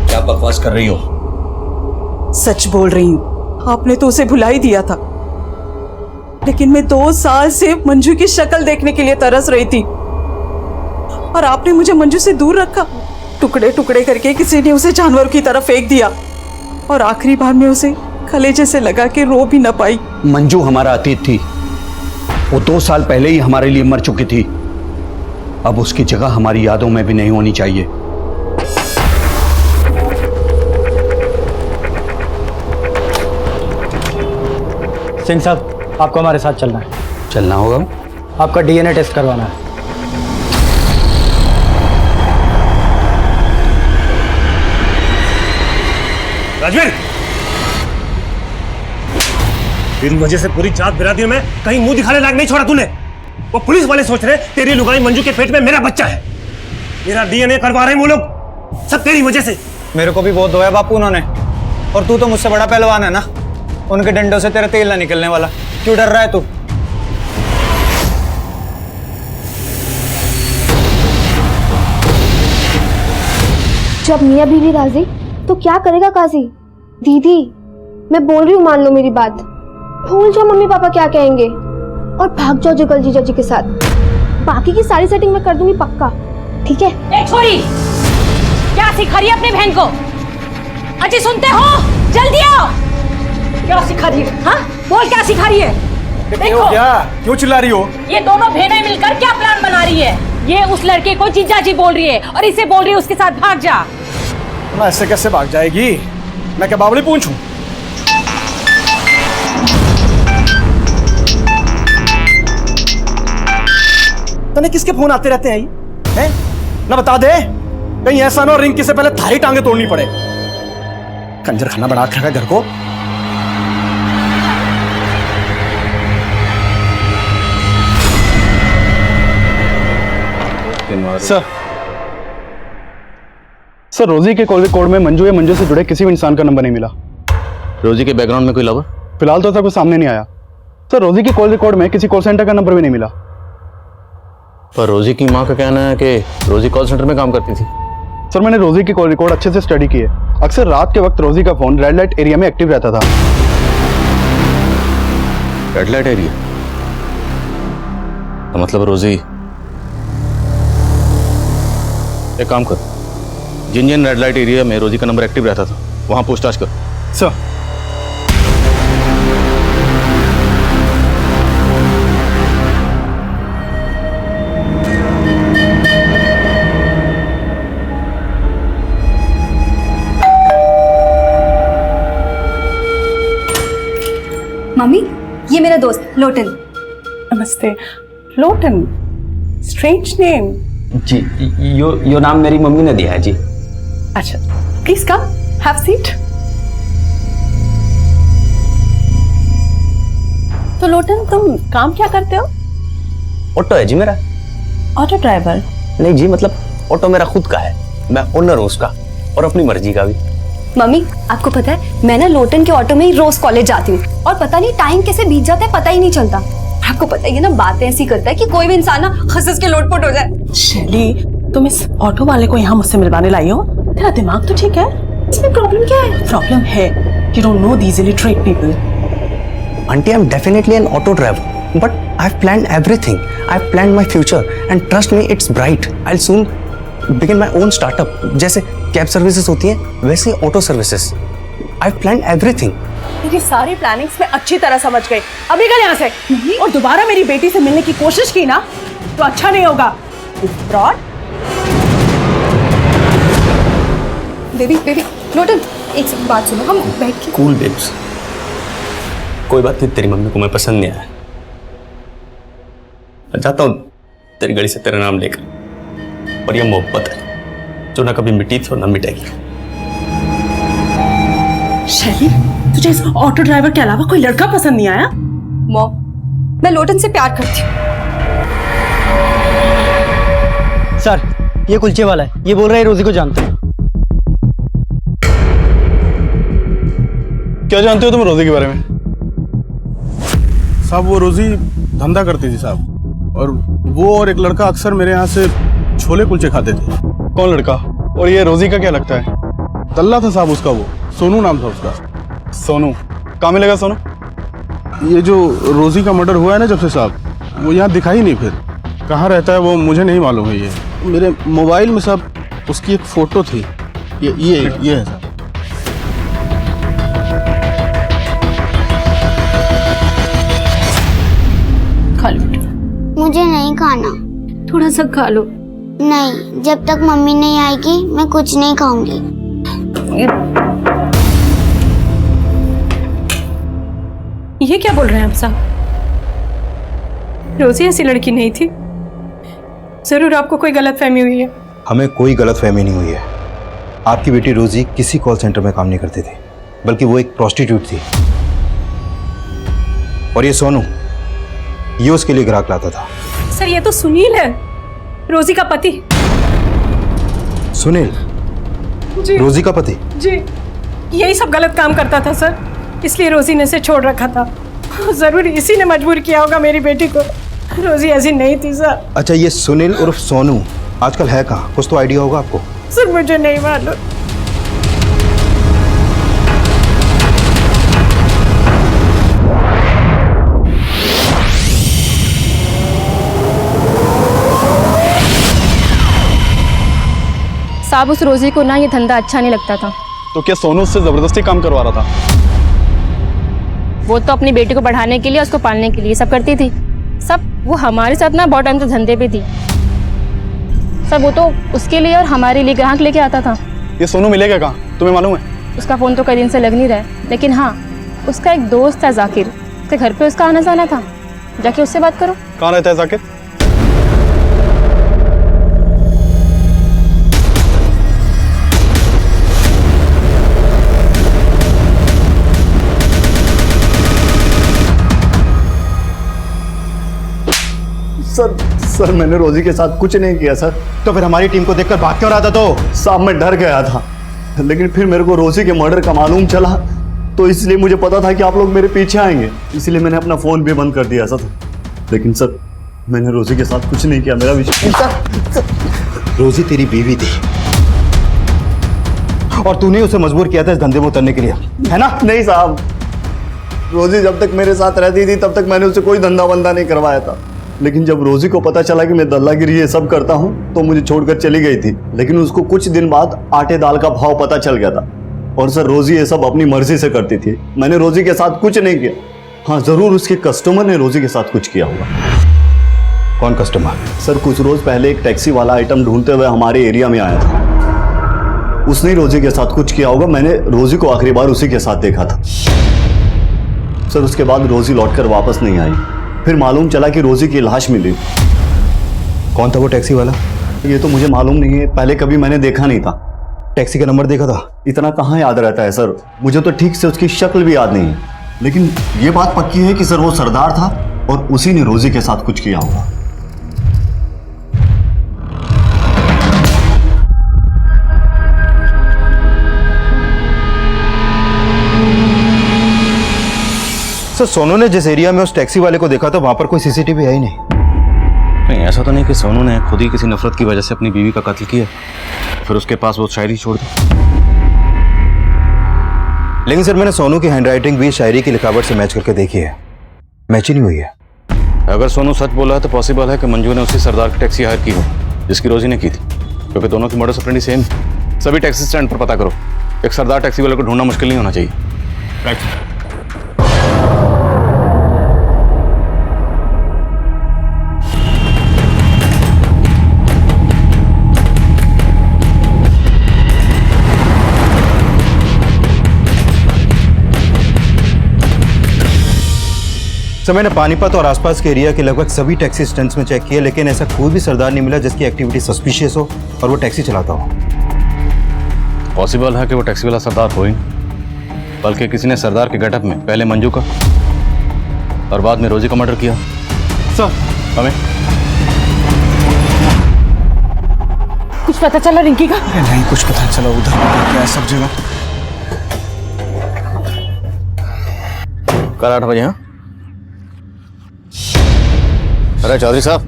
F: क्या बकवास कर रही हो?
C: सच बोल रही हूँ, आपने तो उसे भुला ही दिया था, लेकिन मैं 2 साल से मंजू की शक्ल देखने के लिए तरस रही थी, और आपने मुझे मंजू से दूर रखा। टुकड़े टुकड़े करके किसी ने उसे जानवरों की तरफ फेंक दिया, और आखिरी बार में उसे कलेजे से लगा के रो भी न पाई।
F: मंजू हमारा अतीत थी। वो 2 साल पहले ही हमारे लिए मर चुकी थी। अब उसकी जगह हमारी यादों में भी नहीं होनी चाहिए।
L: सिंह साहब, आपको हमारे साथ चलना है।
F: चलना होगा?
L: आपका डीएनए टेस्ट करवाना है।
F: राजवीर, तेरी वजह से पूरी जात बिरादरी में कहीं मुंह दिखाने लायक नहीं छोड़ा तूने। वो पुलिस वाले सोच रहे तेरी लुगाई मंजू के पेट में मेरा बच्चा है। मेरा डीएनए करवा रहे हैं वो लोग, सब तेरी वजह से।
L: मेरे को भी बहुत धोया बापू उन्होंने, और तू तो मुझसे बड़ा पहलवान है ना। उनके डंडों से तेरा तेल ना निकलने वाला। क्यों डर रहा है तू?
G: जब मियाँ बीवी राजी तो क्या करेगा काजी? दीदी मैं बोल रही हूँ, मान लो मेरी बात। भूल जाओ मम्मी पापा क्या कहेंगे और भाग जाओ जगल जीजा जी के साथ। बाकी की सारी सेटिंग मैं कर दूंगी पक्का, ठीक है?
E: ए छोरी, क्या सिखा रही है अपनी बहन को? अजी सुनते हो? जल्दी आओ। क्या सिखा रही है? हाँ बोल, क्या सिखा रही है? देखो
F: क्या, क्यों चिल्ला रही हो?
E: ये दोनों बहनें मिलकर क्या प्लान बना रही है? ये उस लड़के को जीजा जी बोल रही है, और इसे बोल रही है उसके साथ भाग जा।
F: मैं ऐसे कैसे भाग जाएगी? मैं क्या बावली पूछूं? तने किसके फोन आते रहते हैं? हैं? ना बता दे, कहीं ऐसा ना रिंग से पहले थारी टांगे तोड़नी पड़े। कंजर खाना बना के रखा घर को।
M: सर रोजी के कॉल रिकॉर्ड में मंजू या मंजू से जुड़े किसी भी इंसान का नंबर नहीं मिला।
H: रोजी के बैकग्राउंड में कोई लवर?
M: फिलहाल तो ऐसा कुछ सामने नहीं आया। सर रोजी के कॉल रिकॉर्ड में किसी कॉल सेंटर का नंबर भी नहीं मिला।
H: पर रोजी की माँ का कहना है कि रोजी कॉल सेंटर में काम करती थी।
M: सर मैंने रोजी की कॉल रिकॉर्ड अच्छे से स्टडी की है। अक्सर रात के वक्त रोजी का फोन रेड लाइट एरिया में एक्टिव रहता था।
H: Red light area? तो मतलब रोजी, एक काम कर, जिन जिन रेड लाइट एरिया में रोजी का नंबर एक्टिव रहता था वहां पूछताछ कर।
M: सर
J: मम्मी, ये मेरा दोस्त लोटन।
C: नमस्ते। Lotan, strange name.
K: जी, यो नाम मेरी मम्मी ने दिया है जी।
C: अच्छा, प्लीज कम, हैव सीट। तो लोटन, तुम काम क्या करते हो?
K: ऑटो है जी मेरा।
C: Auto driver?
K: नहीं जी, मतलब ऑटो मेरा खुद का है, मैं ओनर हूँ उसका, और अपनी मर्जी का भी।
J: मम्मी, आपको पता है मैं ना लोटन के ऑटो में ही रोज कॉलेज जाती हूँ और पता नहीं टाइम कैसे बीत जाता है, पता ही नहीं चलता। आपको पता ही है ना, बातें ऐसी करता है कि कोई भी इंसान ना हंस के लोटपोट हो जाए।
C: शैली, तुम इस ऑटो वाले को यहाँ मुझसे मिलवाने लाई हो? तेरा दिमाग तो ठीक है, इसमें प्रॉब्लम क्या है? प्रॉब्लम है you don't know these illiterate people.
K: Auntie, I'm definitely an auto driver, but I've planned everything. I've planned my future, and trust me, it's bright. I'll soon begin my own startup. जैसे कैब सर्विसेज होती हैं, वैसे auto services. I've planned everything.
C: मेरी सारी प्लानिंग्स में अच्छी तरह समझ गई। अब निकल यहाँ से, और दोबारा मेरी बेटी से मिलने की कोशिश की ना तो अच्छा नहीं होगा। फ्रॉड।
E: बेबी बेबी लोटन, एक बात सुनो, हम बैठ के।
K: Cool babes. कोई बात नहीं, तेरी मम्मी को मैं पसंद नहीं आया। मैं चाहता हूँ तेरी गली से तेरा नाम लेकर, और ये मोहब्बत है जो ना कभी मिटी थी और ना मिटेगी।
C: शैली, तुझे इस ऑटो ड्राइवर के अलावा कोई लड़का पसंद नहीं आया?
J: मॉम, मैं लोटन से प्यार करती हूँ।
O: सर, ये कुलचे वाला है, ये बोल रहा है रोजी को जानते हैं।
M: क्या जानते हो तुम रोजी के बारे में?
P: साहब वो रोजी धंधा करती थी साहब, और वो और एक लड़का अक्सर मेरे यहाँ से छोले कुलचे खाते थे।
M: कौन लड़का? और ये रोजी का क्या लगता है?
P: तल्ला था साहब उसका, वो सोनू नाम था उसका।
M: सोनू? कहाँ मिलेगा सोनू?
P: ये जो रोजी का मर्डर हुआ है ना जब से साहब, वो यहाँ दिखाई नहीं, फिर कहाँ रहता है वो मुझे नहीं मालूम है। ये मेरे मोबाइल में साहब उसकी एक फोटो थी, ये है साहब।
E: खा लो।
N: मुझे नहीं खाना।
E: थोड़ा सा खा लो।
N: नहीं, जब तक मम्मी नहीं आएगी मैं कुछ नहीं खाऊंगी।
E: ये क्या बोल रहे हैं आप साहब? रोजी ऐसी लड़की नहीं थी। जरूर आपको कोई गलतफहमी हुई है।
I: हमें कोई गलतफहमी नहीं हुई है। आपकी बेटी रोजी किसी कॉल सेंटर में काम नहीं करती थी, बल्कि वो एक प्रोस्टिट्यूट थी। और ये सोनू, ये उसके लिए ग्राहक लाता था।
E: सर, ये तो सुनील है, रोजी का पति।
I: सुनील?
E: जी।
I: रोजी का पति?
E: जी, यही सब गलत काम करता था सर, इसलिए रोजी ने इसे छोड़ रखा था। जरूर इसी ने मजबूर किया होगा मेरी बेटी को। रोजी ऐसी नहीं थी सर।
I: अच्छा, ये सुनील उर्फ सोनू आजकल है कहाँ? कुछ तो आइडिया होगा आपको?
E: सर मुझे नहीं मालूम।
Q: साहब, उस रोजी को ना ये धंधा अच्छा नहीं लगता था।
M: तो क्या सोनू उससे जबरदस्ती काम करवा रहा था?
Q: वो तो अपनी बेटी को बढ़ाने के लिए, उसको पालने के लिए सब करती थी। सब वो हमारे साथ ना बहुत टाइम से धंधे पे थी। सब वो तो उसके लिए और हमारे लिए ग्राहक लेके आता था।
M: ये सोनू मिलेगा कहाँ, तुम्हें मालूम है?
Q: उसका फोन तो कई दिन से लग नहीं रहा है, लेकिन हाँ, उसका एक दोस्त है जाकिर, उसके घर पे उसका आना जाना था। जाके उससे बात करो।
M: कहाँ रहता है जाकिर?
F: सर मैंने रोजी के साथ कुछ नहीं किया सर।
I: तो फिर हमारी टीम को देखकर भाग क्यों रहा था? तो
F: साहब मैं डर गया था, लेकिन फिर मेरे को रोजी के मर्डर का मालूम चला, तो इसलिए मुझे पता था कि आप लोग मेरे पीछे आएंगे, इसलिए मैंने अपना फोन भी बंद कर दिया सर। लेकिन सर मैंने रोजी के साथ कुछ नहीं किया, मेरा विश्वास।
I: रोजी तेरी बीवी थी और तूने उसे मजबूर किया था इस धंधे में उतरने के लिए, है ना?
F: नहीं साहब, रोजी जब तक मेरे साथ रहती थी तब तक मैंने उसे कोई धंधा वंदा नहीं करवाया था, लेकिन जब रोजी को पता चला कि मैं दल्लागिरी ये सब करता हूँ तो मुझे छोड़कर चली गई थी। लेकिन उसको कुछ दिन बाद आटे दाल का भाव पता चल गया था, और सर रोजी ये सब अपनी मर्जी से करती थी। मैंने रोजी के साथ कुछ नहीं किया। हाँ जरूर उसके कस्टमर ने रोजी के साथ कुछ किया होगा।
I: कौन कस्टमर?
F: सर कुछ रोज पहले एक टैक्सी वाला आइटम ढूंढते हुए हमारे एरिया में आया था, उसने रोजी के साथ कुछ किया होगा। मैंने रोजी को आखिरी बार उसी के साथ देखा था सर। उसके बाद रोजी लौटकर वापस नहीं आई। फिर मालूम चला कि रोजी की लाश मिली।
I: कौन था वो टैक्सी वाला?
F: ये तो मुझे मालूम नहीं है, पहले कभी मैंने देखा नहीं था।
I: टैक्सी का नंबर देखा था?
F: इतना कहाँ याद रहता है सर, मुझे तो ठीक से उसकी शक्ल भी याद नहीं है, लेकिन ये बात पक्की है कि सर वो सरदार था और उसी ने रोजी के साथ कुछ किया होगा।
I: सर सोनू ने जिस एरिया में उस टैक्सी वाले को देखा था वहां पर कोई सीसीटीवी है ही नहीं।
H: नहीं, ऐसा तो नहीं कि सोनू ने खुद ही किसी नफरत की वजह से अपनी बीवी का कत्ल किया फिर उसके पास वो शायरी छोड़ दी।
I: लेकिन सर मैंने सोनू की हैंडराइटिंग भी शायरी की लिखावट से मैच करके देखी है, मैच ही नहीं हुई है।
H: अगर सोनू सच बोला है तो पॉसिबल है कि मंजू ने उसी सरदार की टैक्सी हायर की हो जिसकी रोजी ने की थी, क्योंकि दोनों की मॉडस ऑपरेंडी सेम। सभी टैक्सी स्टैंड पर पता करो, एक सरदार टैक्सी वाले को ढूंढना मुश्किल नहीं होना चाहिए।
I: सर मैंने पानीपत और आसपास के एरिया के लगभग सभी टैक्सी स्टैंड्स में चेक किया, लेकिन ऐसा कोई भी सरदार नहीं मिला जिसकी एक्टिविटी सस्पिशियस हो और वो टैक्सी चलाता हो।
H: पॉसिबल है कि वो टैक्सी वाला सरदार हो ही नहीं, बल्कि किसी ने सरदार के गेटअप में पहले मंजू का और बाद में रोजी का मर्डर किया।
P: सर
H: हमें
C: कुछ पता चला रिंकी का?
P: नहीं कुछ पता चला, उधर क्या है सब जगह।
H: कल 8 बजे। हाँ अरे चौधरी साहब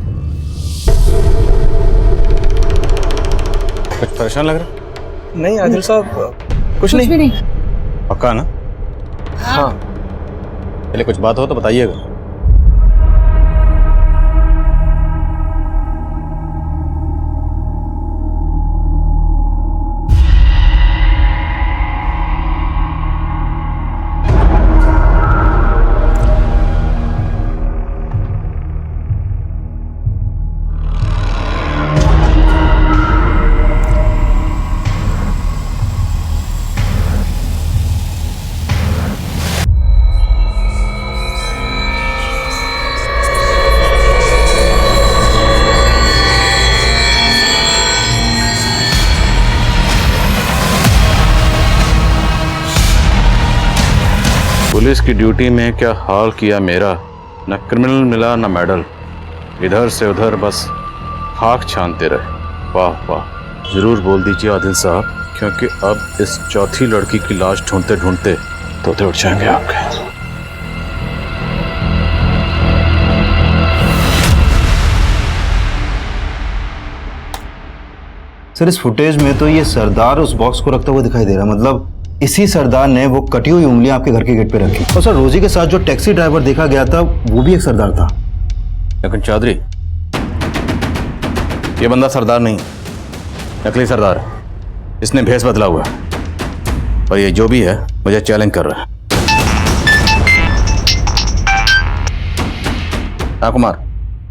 H: कुछ परेशान लग रहा?
L: नहीं आदिल साहब
C: कुछ नहीं।
H: पक्का ना?
L: हाँ
H: पहले कुछ बात हो तो बताइएगा। पुलिस की ड्यूटी में क्या हाल किया मेरा, न क्रिमिनल मिला न मेडल, इधर से उधर बस खाक छानते रहे। वाह वाह, जरूर बोल दीजिए आदिल साहब, क्योंकि अब इस चौथी लड़की की लाश ढूंढते ढूंढते तोते उठ जाएंगे आपके।
I: सर इस फुटेज में तो ये सरदार उस बॉक्स को रखता हुआ दिखाई दे रहा है, मतलब इसी सरदार ने वो कटी हुई उंगलियां आपके घर के गेट पे रखी। और सर रोजी के साथ जो टैक्सी ड्राइवर देखा गया था वो भी एक सरदार था।
H: लेकिन चौधरी ये बंदा सरदार नहीं, नकली सरदार है। इसने भेष बदला हुआ है और ये जो भी है मुझे चैलेंज कर रहा है। हाँ कुमार।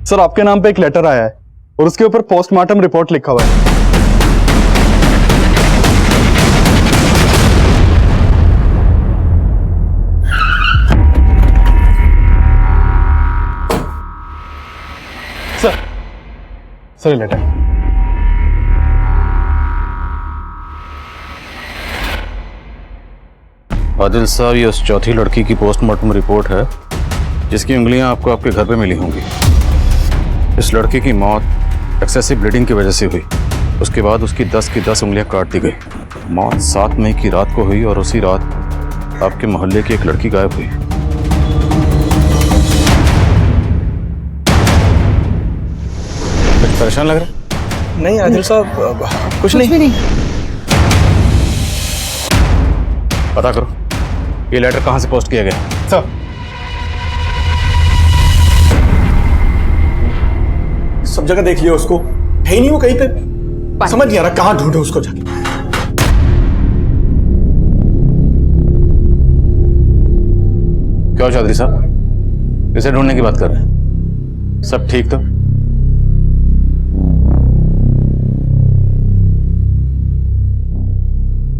M: सर आपके नाम पे एक लेटर आया है और उसके ऊपर पोस्टमार्टम रिपोर्ट लिखा हुआ है। Sir letter.
H: आदिल साहब ये उस चौथी लड़की की पोस्टमार्टम रिपोर्ट है जिसकी उंगलियां आपको आपके घर पे मिली होंगी। इस लड़के की मौत एक्सेसिव ब्लीडिंग की वजह से हुई। उसके बाद उसकी 10 की 10 उंगलियां काट दी गई। मौत 7 मई की रात को हुई और उसी रात आपके मोहल्ले की एक लड़की गायब हुई। कुछ परेशान लग रहा है?
F: नहीं आदिल साहब, कुछ नहीं।
H: पता करो ये लेटर कहां से पोस्ट किया गया।
F: सर सब जगह देख लिया उसको, है ही नहीं वो कहीं पे। समझ नहीं आ रहा कहां ढूंढे उसको जाके।
H: क्यों चौधरी साहब किसे ढूंढने की बात कर रहे हैं? सब ठीक तो?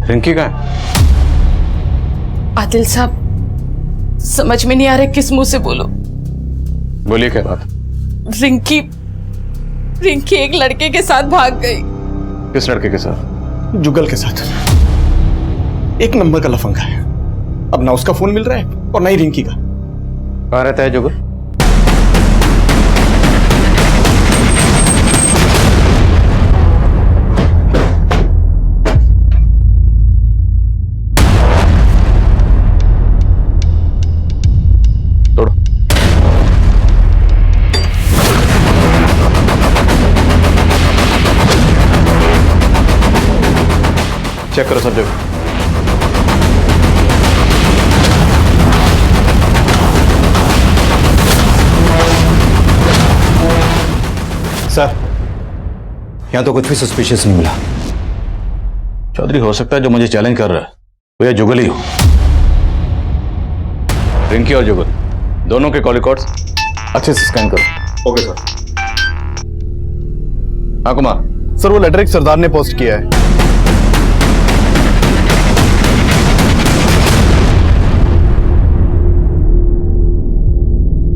H: रिंकी कहाँ है?
C: आदिल साहब समझ में नहीं आ रहा किस मुंह से बोलो।
H: बोलिए क्या बात?
C: रिंकी एक लड़के के साथ भाग गई।
H: किस लड़के के साथ?
F: जुगल के साथ। एक नंबर का लफंगा है। अब ना उसका फोन मिल रहा है और ना ही रिंकी का।
H: कहाँ रहता है जुगल? चेक करो सब जगह।
I: सर यहां तो कुछ भी सस्पिशियस नहीं मिला।
H: चौधरी हो सकता है जो मुझे चैलेंज कर रहा है वो ये जुगल ही हो। रिंकी और जुगल दोनों के कॉल रिकॉर्ड्स अच्छे से स्कैन करो।
M: Okay sir.
H: हाँ कुमार।
M: सर वो लेटर एक सरदार ने पोस्ट किया है।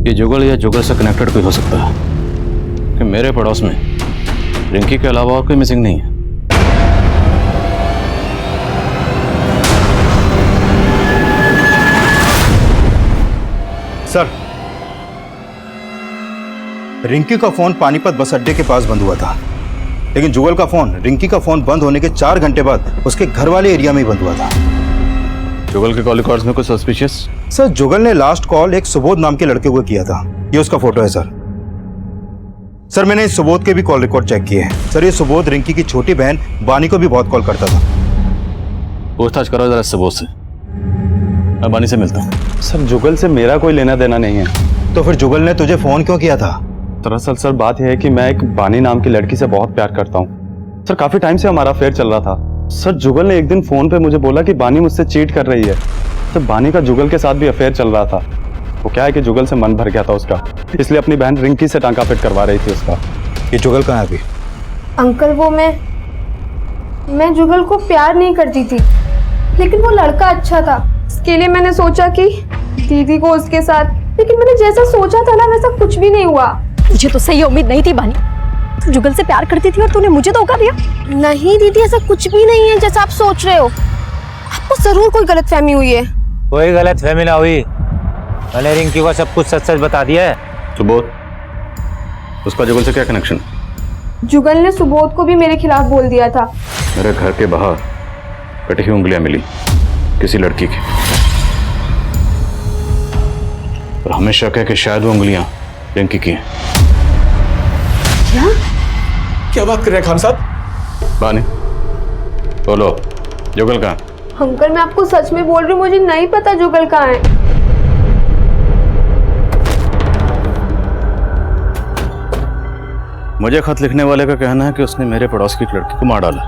H: ये जुगल या जुगल से कनेक्टेड कोई हो सकता है कि मेरे पड़ोस में रिंकी के अलावा और कोई मिसिंग नहीं है।
I: सर रिंकी का फोन पानीपत बस अड्डे के पास बंद हुआ था, लेकिन जुगल का फोन रिंकी का फोन बंद होने के 4 घंटे बाद उसके घर वाले एरिया में ही बंद हुआ था।
H: जुगल के कॉल रिकॉर्ड्स में कुछ सस्पिशियस?
I: सर जुगल ने लास्ट कॉल एक सुबोध नाम के लड़के को किया था। ये उसका फोटो है सर। सर मैंने इस सुबोध के भी कॉल रिकॉर्ड चेक किए हैं। सर ये सुबोध रिंकी की छोटी बहन बानी को भी बहुत कॉल करता था।
H: पूछताछ करो जरा सुबोध से। मैं बानी से मिलता हूँ।
M: सर जुगल से मेरा कोई लेना देना नहीं है।
I: तो फिर जुगल ने तुझे फोन क्यों किया था?
M: दरअसल सर बात यह है कि मैं एक बानी नाम की लड़की से बहुत प्यार करता हूँ। सर काफी टाइम से हमारा अफेयर चल रहा था। सर जुगल ने एक दिन फोन पे मुझे बोला कि बानी मुझसे चीट कर रही है। सर बानी का जुगल के साथ भी अफेयर चल रहा था। वो क्या है कि जुगल से मन भर गया था उसका, इसलिए अपनी बहन रिंकी से टांका पिट करवा रही थी उसका।
I: ये जुगल कहाँ है अभी?
G: अंकल वो मैं जुगल को प्यार नहीं करती थी, लेकिन वो लड़का अच्छा था। इसके लिए मैंने सोचा कि दीदी को उसके साथ, लेकिन मैंने जैसा सोचा था ना वैसा कुछ भी नहीं हुआ।
E: मुझे तो सही उम्मीद नहीं थी बानी। तू जुगल से प्यार करती थी और तूने मुझे धोखा दिया।
G: नहीं दीदी ऐसा कुछ भी नहीं है जैसा आप सोच रहे हो। आपको जरूर कोई गलतफहमी हुई है।
D: कोई गलतफहमी ना हुई। मैंने रिंकी को सब कुछ सच सच बता दिया है।
H: सुबोध उसका जुगल से क्या कनेक्शन?
G: जुगल ने सुबोध को भी मेरे खिलाफ बोल दिया था।
H: मेरे घर के बाहर कटी हुई उंगलियां मिली किसी लड़की की, और हमें शक है कि शायद वो उंगलियां रिंकी की हैं।
F: क्या बात कर रहे हैं खान साहब?
H: बानी बोलो जुगल कहाँ?
G: अंकल मैं आपको सच में बोल रही हूँ, मुझे नहीं पता जुगल कहाँ है।
H: मुझे खत लिखने वाले का कहना है कि उसने मेरे पड़ोस की एक लड़की को मार डाला।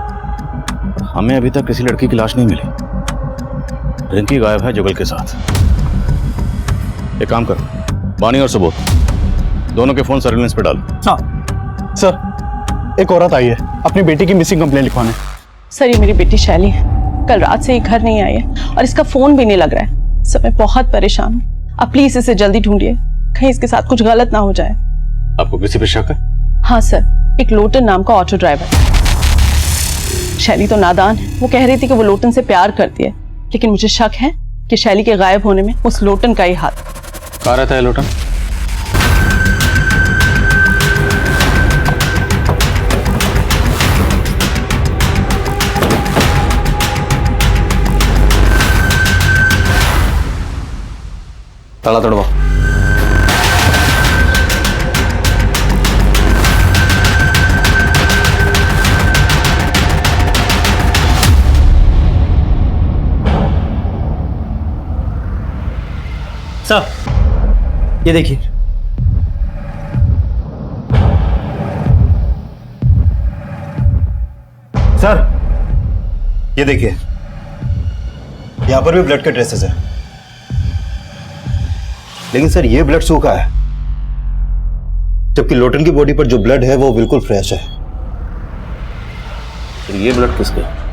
H: हमें अभी तक किसी लड़की की लाश नहीं मिली। रिंकी गायब है जुगल के साथ। एक काम करो, बानी और सुबोध दोनों के फोन सर्विलेंस पे डालो।
M: सर एक औरत आई है अपनी बेटी की मिसिंग कंप्लेंट लिखवाने।
C: सर ये मेरी बेटी शैली है, कल रात से ही घर नहीं आई है और इसका फोन भी नहीं लग रहा है। सर मैं बहुत परेशान हूँ, आप प्लीज इसे जल्दी ढूंढिए, कहीं इसके साथ कुछ गलत ना हो जाए।
H: आपको किसी पे शक है?
C: हाँ सर, एक लोटन नाम का ऑटो ड्राइवर। शैली तो नादान है, वो कह रही थी कि वो लोटन से प्यार करती है, लेकिन मुझे शक है कि शैली के गायब होने में उस लोटन का ही हाथ।
H: कहाँ रहता है लोटन?
B: ताला तोड़वाओ।
O: साहब ये देखिए।
I: सर ये देखिए, यहां पर भी ब्लड के ट्रेसेस है, लेकिन सर ये ब्लड सूखा है, जबकि लोटन की बॉडी पर जो ब्लड है वो बिल्कुल फ्रेश है।
K: फिर ये ब्लड किसका है?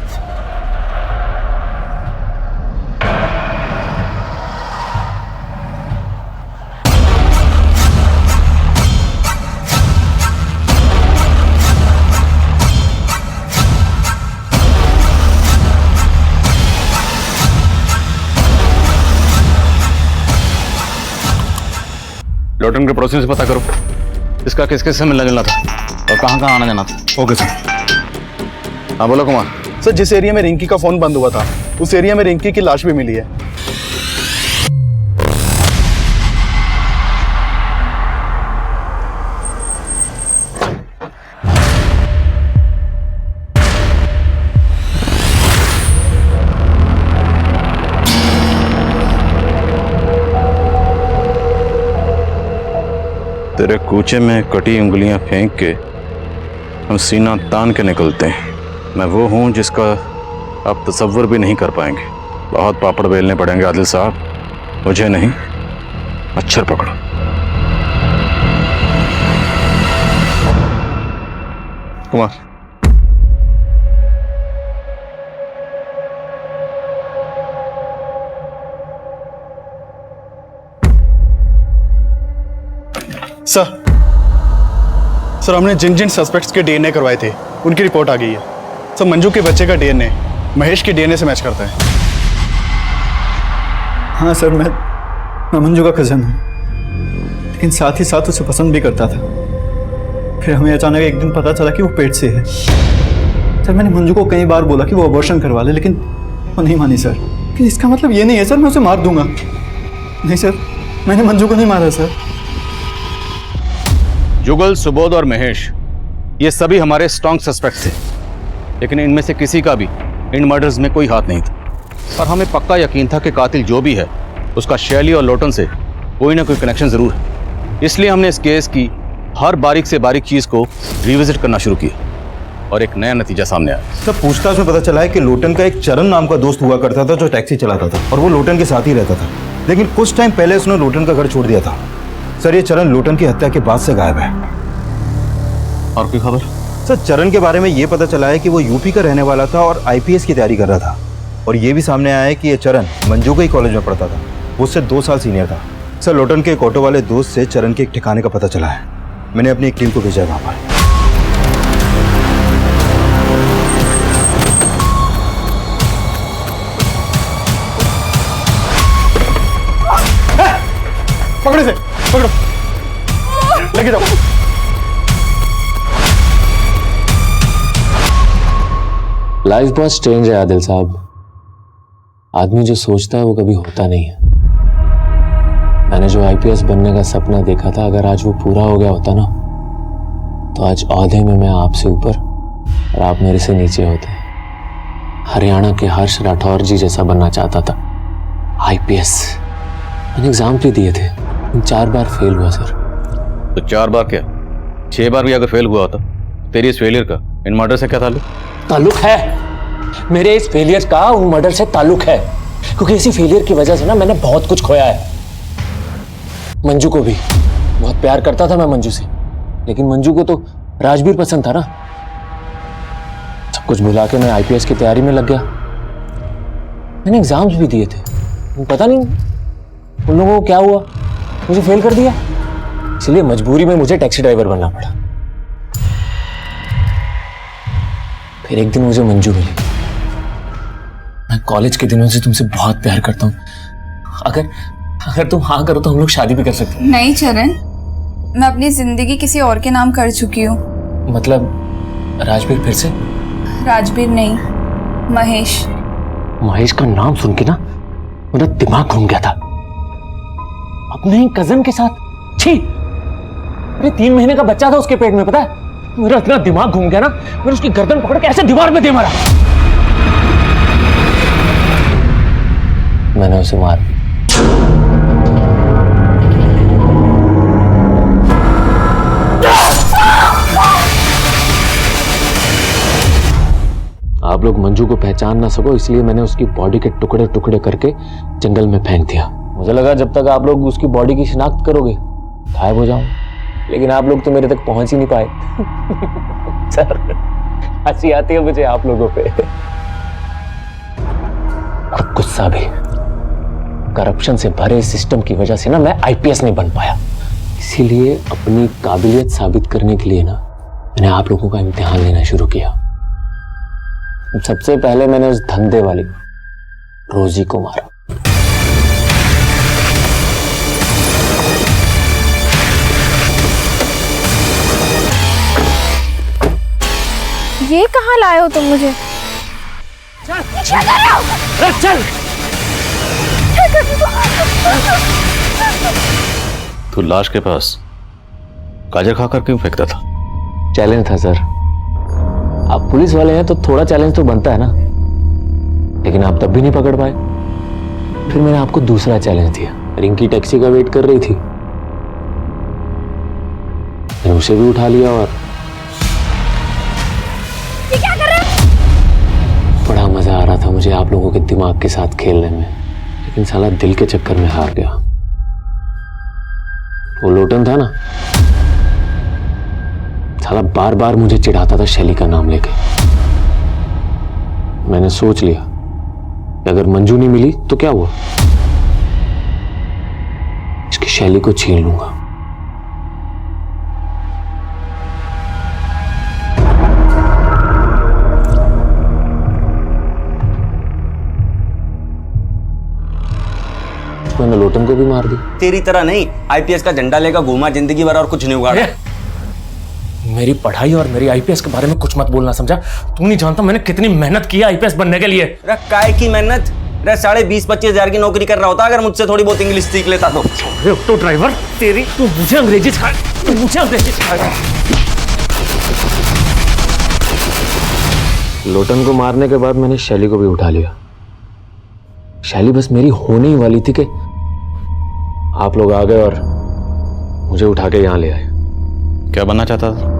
B: लोटन के पड़ोसियों से पता करो इसका किस किस से मिलना जुलना था और कहाँ कहाँ आना जाना था।
P: Okay sir.
B: हाँ बोलो कुमार।
P: सर जिस एरिया में रिंकी का फोन बंद हुआ था उस एरिया में रिंकी की लाश भी मिली है।
H: तेरे कूचे में कटी उंगलियां फेंक के हम सीना तान के निकलते हैं। मैं वो हूं जिसका आप तसव्वुर भी नहीं कर पाएंगे। बहुत पापड़ बेलने पड़ेंगे आदिल साहब, मुझे नहीं, मच्छर पकड़ो।
B: कुमार
P: सर हमने जिन जिन सस्पेक्ट्स के डीएनए करवाए थे उनकी रिपोर्ट आ गई है। सर मंजू के बच्चे का डीएनए महेश के डीएनए से मैच करता है।
A: हाँ सर, मैं मंजू का कज़न हूँ, लेकिन साथ ही साथ उसे पसंद भी करता था। फिर हमें अचानक एक दिन पता चला कि वो पेट से है। सर मैंने मंजू को कई बार बोला कि वो अबॉर्शन करवा ले, लेकिन वो नहीं मानी सर। कि इसका मतलब ये नहीं है सर मैं उसे मार दूंगा। नहीं सर, मैंने मंजू को नहीं मारा सर।
B: जुगल, सुबोध और महेश ये सभी हमारे स्ट्रॉन्ग सस्पेक्ट्स थे, लेकिन इनमें से किसी का भी इन मर्डर्स में कोई हाथ नहीं था। और हमें पक्का यकीन था कि कातिल जो भी है उसका शैली और लोटन से कोई ना कोई कनेक्शन जरूर है। इसलिए हमने इस केस की हर बारीक से बारीक चीज को रिविजिट करना शुरू किया और एक नया नतीजा सामने आया।
I: सर पूछताछ में पता चला है कि लोटन का एक चरण नाम का दोस्त हुआ करता था जो टैक्सी चलाता था और वो लोटन के साथ ही रहता था, लेकिन कुछ टाइम पहले उसने लोटन का घर छोड़ दिया था। सर ये चरण लोटन की हत्या के बाद से गायब है।
B: और कोई खबर?
I: सर चरण के बारे में ये पता चला है कि वो यूपी का रहने वाला था और आईपीएस की तैयारी कर रहा था। और ये भी सामने आया है कि ये चरण मंजू के ही कॉलेज में पढ़ता था, वो उससे 2 साल सीनियर था। सर लोटन के एक ऑटो वाले दोस्त से चरण के एक ठिकाने का पता चला है। मैंने अपनी एक टीम को भेजा है वहां पर।
P: पकड़े से पकड़ो, लेके जाओ।
R: लाइफ बहुत स्ट्रेंज है आदिल साहब। आदमी जो सोचता है वो कभी होता नहीं है। मैंने जो आईपीएस बनने का सपना देखा था, अगर आज वो पूरा हो गया होता ना, तो आज औहदे में मैं आपसे ऊपर और आप मेरे से नीचे होते। हरियाणा के हर्ष राठौर जी जैसा बनना चाहता था। आईपीएस मैंने एग्जाम भी दिए थे, 4 बार फेल हुआ सर।
B: तो 4 बार क्या 6 बार भी अगर फेल हुआ होता, तेरी इस फेलियर का इन मर्डर से क्या
R: ताल्लुक है? मेरे इस फेलियर का उन मर्डर से ताल्लुक है, क्योंकि इसी फेलियर की वजह से ना मैंने बहुत कुछ खोया है। मंजू को भी बहुत प्यार करता था मैं मंजू से, लेकिन मंजू को तो राजवीर पसंद था ना। सब कुछ भुला के मैं आईपीएस की तैयारी में लग गया। मैंने एग्जाम्स भी दिए थे, पता नहीं उन लोगों को क्या हुआ, मुझे फेल कर दिया। इसलिए मजबूरी में मुझे टैक्सी ड्राइवर बनना पड़ा। फिर एक दिन मुझे मंजू मिली। मैं कॉलेज के दिनों से तुमसे बहुत प्यार करता हूँ। अगर तुम हाँ करो तो हम लोग शादी भी कर सकते हैं।
S: नहीं चरण, मैं अपनी जिंदगी किसी और के नाम कर चुकी हूँ।
R: मतलब राजवीर फिर से?
S: राजवीर नहीं, महेश।
R: महेश का नाम सुन के ना मेरा दिमाग घूम गया था। अपने ही कजन के साथ। छी, अरे 3 महीने का बच्चा था उसके पेट में, पता है? मेरा इतना दिमाग घूम गया ना, मैंने उसकी गर्दन पकड़ के ऐसे दीवार में दे मारा। मैंने उसे मारा। आप लोग मंजू को पहचान ना सको इसलिए मैंने उसकी बॉडी के टुकड़े टुकड़े करके जंगल में फेंक दिया। मुझे लगा जब तक आप लोग उसकी बॉडी की शिनाख्त करोगे गायब हो जाऊं, लेकिन आप लोग तो मेरे तक पहुंच ही नहीं पाए। सर, हंसी आती है मुझे आप लोगों पे, और गुस्सा भी। करप्शन से भरे सिस्टम की वजह से ना मैं आईपीएस नहीं बन पाया, इसीलिए अपनी काबिलियत साबित करने के लिए ना मैंने आप लोगों का इम्तिहान लेना शुरू किया। सबसे पहले मैंने उस धंधे वाली रोजी को मारा।
J: ये कहाँ लाए हो तुम मुझे?
R: चल।
H: तू लाश के पास गाजर खाकर क्यों फेंकता था?
R: चैलेंज था सर। आप पुलिस वाले हैं तो थोड़ा चैलेंज तो बनता है ना, लेकिन आप तब भी नहीं पकड़ पाए। फिर मैंने आपको दूसरा चैलेंज दिया। रिंकी टैक्सी का वेट कर रही थी, मैंने उसे भी उठा लिया और
J: ये क्या कर रहे हो?
R: बड़ा मजा आ रहा था मुझे आप लोगों के दिमाग के साथ खेलने में, लेकिन साला दिल के चक्कर में हार गया। वो लोटन था ना, साला बार बार मुझे चिढ़ाता था शैली का नाम लेके। मैंने सोच लिया कि अगर मंजू नहीं मिली तो क्या हुआ, इसकी शैली को छीन लूंगा। मैंने लोटन को भी मार दी।
K: तेरी तरह नहीं, आईपीएस का झंडा लेकर घूमा जिंदगी भर और कुछ नहीं उगाड़ा।
R: मेरी पढ़ाई और मेरी आईपीएस के बारे में कुछ मत बोलना, समझा? तू नहीं जानता मैंने कितनी मेहनत की है आईपीएस बनने के लिए।
K: काय की मेहनत? 20,000-25,000 हजार की नौकरी कर रहा होता अगर मुझसे थोड़ी बहुत इंग्लिश सीख लेता तो।
R: ऑटो ड्राइवर तेरी, तू मुझे अंग्रेजी सिखा, तू मुझे अंग्रेजी सिखाएगा। लोटन को मारने के बाद मैंने शैली को भी उठा लिया। शैली बस मेरी होने ही वाली थी कि आप लोग आ गए और मुझे उठा के यहां ले आए।
H: क्या बनना चाहता था?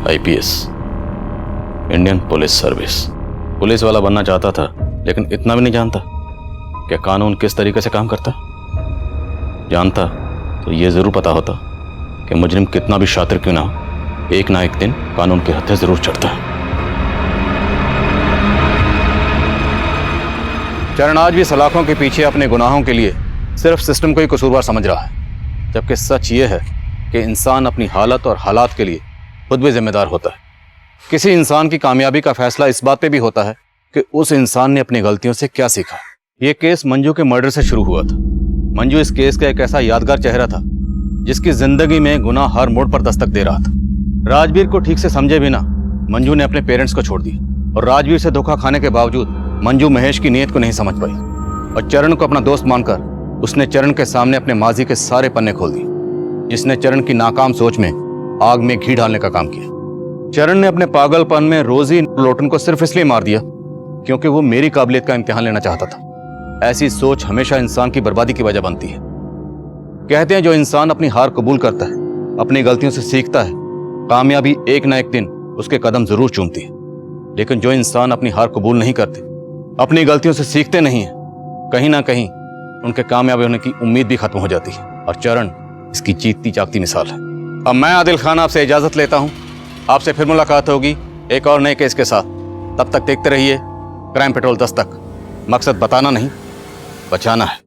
H: IPS, Indian police service. Police वाला बनना चाहता था, लेकिन इतना भी नहीं जानता कि कानून किस तरीके से काम करता है। जानता तो ये जरूर पता होता कि मुजरिम कितना भी शातिर क्यों ना हो, एक ना एक दिन कानून के हत्थे जरूर चढ़ता है।
B: चरण आज भी सलाखों के पीछे अपने गुनाहों के लिए सिर्फ सिस्टम को ही कसूरवार समझ रहा है, जबकि सच ये है कि इंसान अपनी हालत और हालात के लिए खुद भी जिम्मेदार होता है। किसी इंसान की कामयाबी का फैसला इस बात पे भी होता है कि उस इंसान ने अपनी गलतियों से क्या सीखा। ये केस मंजू के मर्डर से शुरू हुआ था। मंजू इस केस का एक ऐसा यादगार चेहरा था जिसकी जिंदगी में गुनाह हर मोड़ पर दस्तक दे रहा था। राजवीर को ठीक से समझे बिना मंजू ने अपने पेरेंट्स को छोड़ दिया, और राजवीर से धोखा खाने के बावजूद मंजू महेश की नीयत को नहीं समझ पाई, और चरण को अपना दोस्त मानकर उसने चरण के सामने अपने माजी के सारे पन्ने खोल दिए, जिसने चरण की नाकाम सोच में आग में घी डालने का काम किया। चरण ने अपने पागलपन में रोजी लोटन को सिर्फ इसलिए मार दिया क्योंकि वो मेरी काबिलियत का इम्तिहान लेना चाहता था। ऐसी सोच हमेशा इंसान की बर्बादी की वजह बनती है। कहते हैं जो इंसान अपनी हार कबूल करता है, अपनी गलतियों से सीखता है, कामयाबी एक ना एक दिन उसके कदम जरूर चूमती है। लेकिन जो इंसान अपनी हार कबूल नहीं करते, अपनी गलतियों से सीखते नहीं है, कहीं ना कहीं उनके कामयाबी होने की उम्मीद भी खत्म हो जाती है, और चरण इसकी जीतती जागती मिसाल है। अब मैं आदिल खान आपसे इजाजत लेता हूं। आपसे फिर मुलाकात होगी एक और नए केस के साथ। तब तक देखते रहिए क्राइम पेट्रोल दस्तक। मकसद बताना नहीं, बचाना है।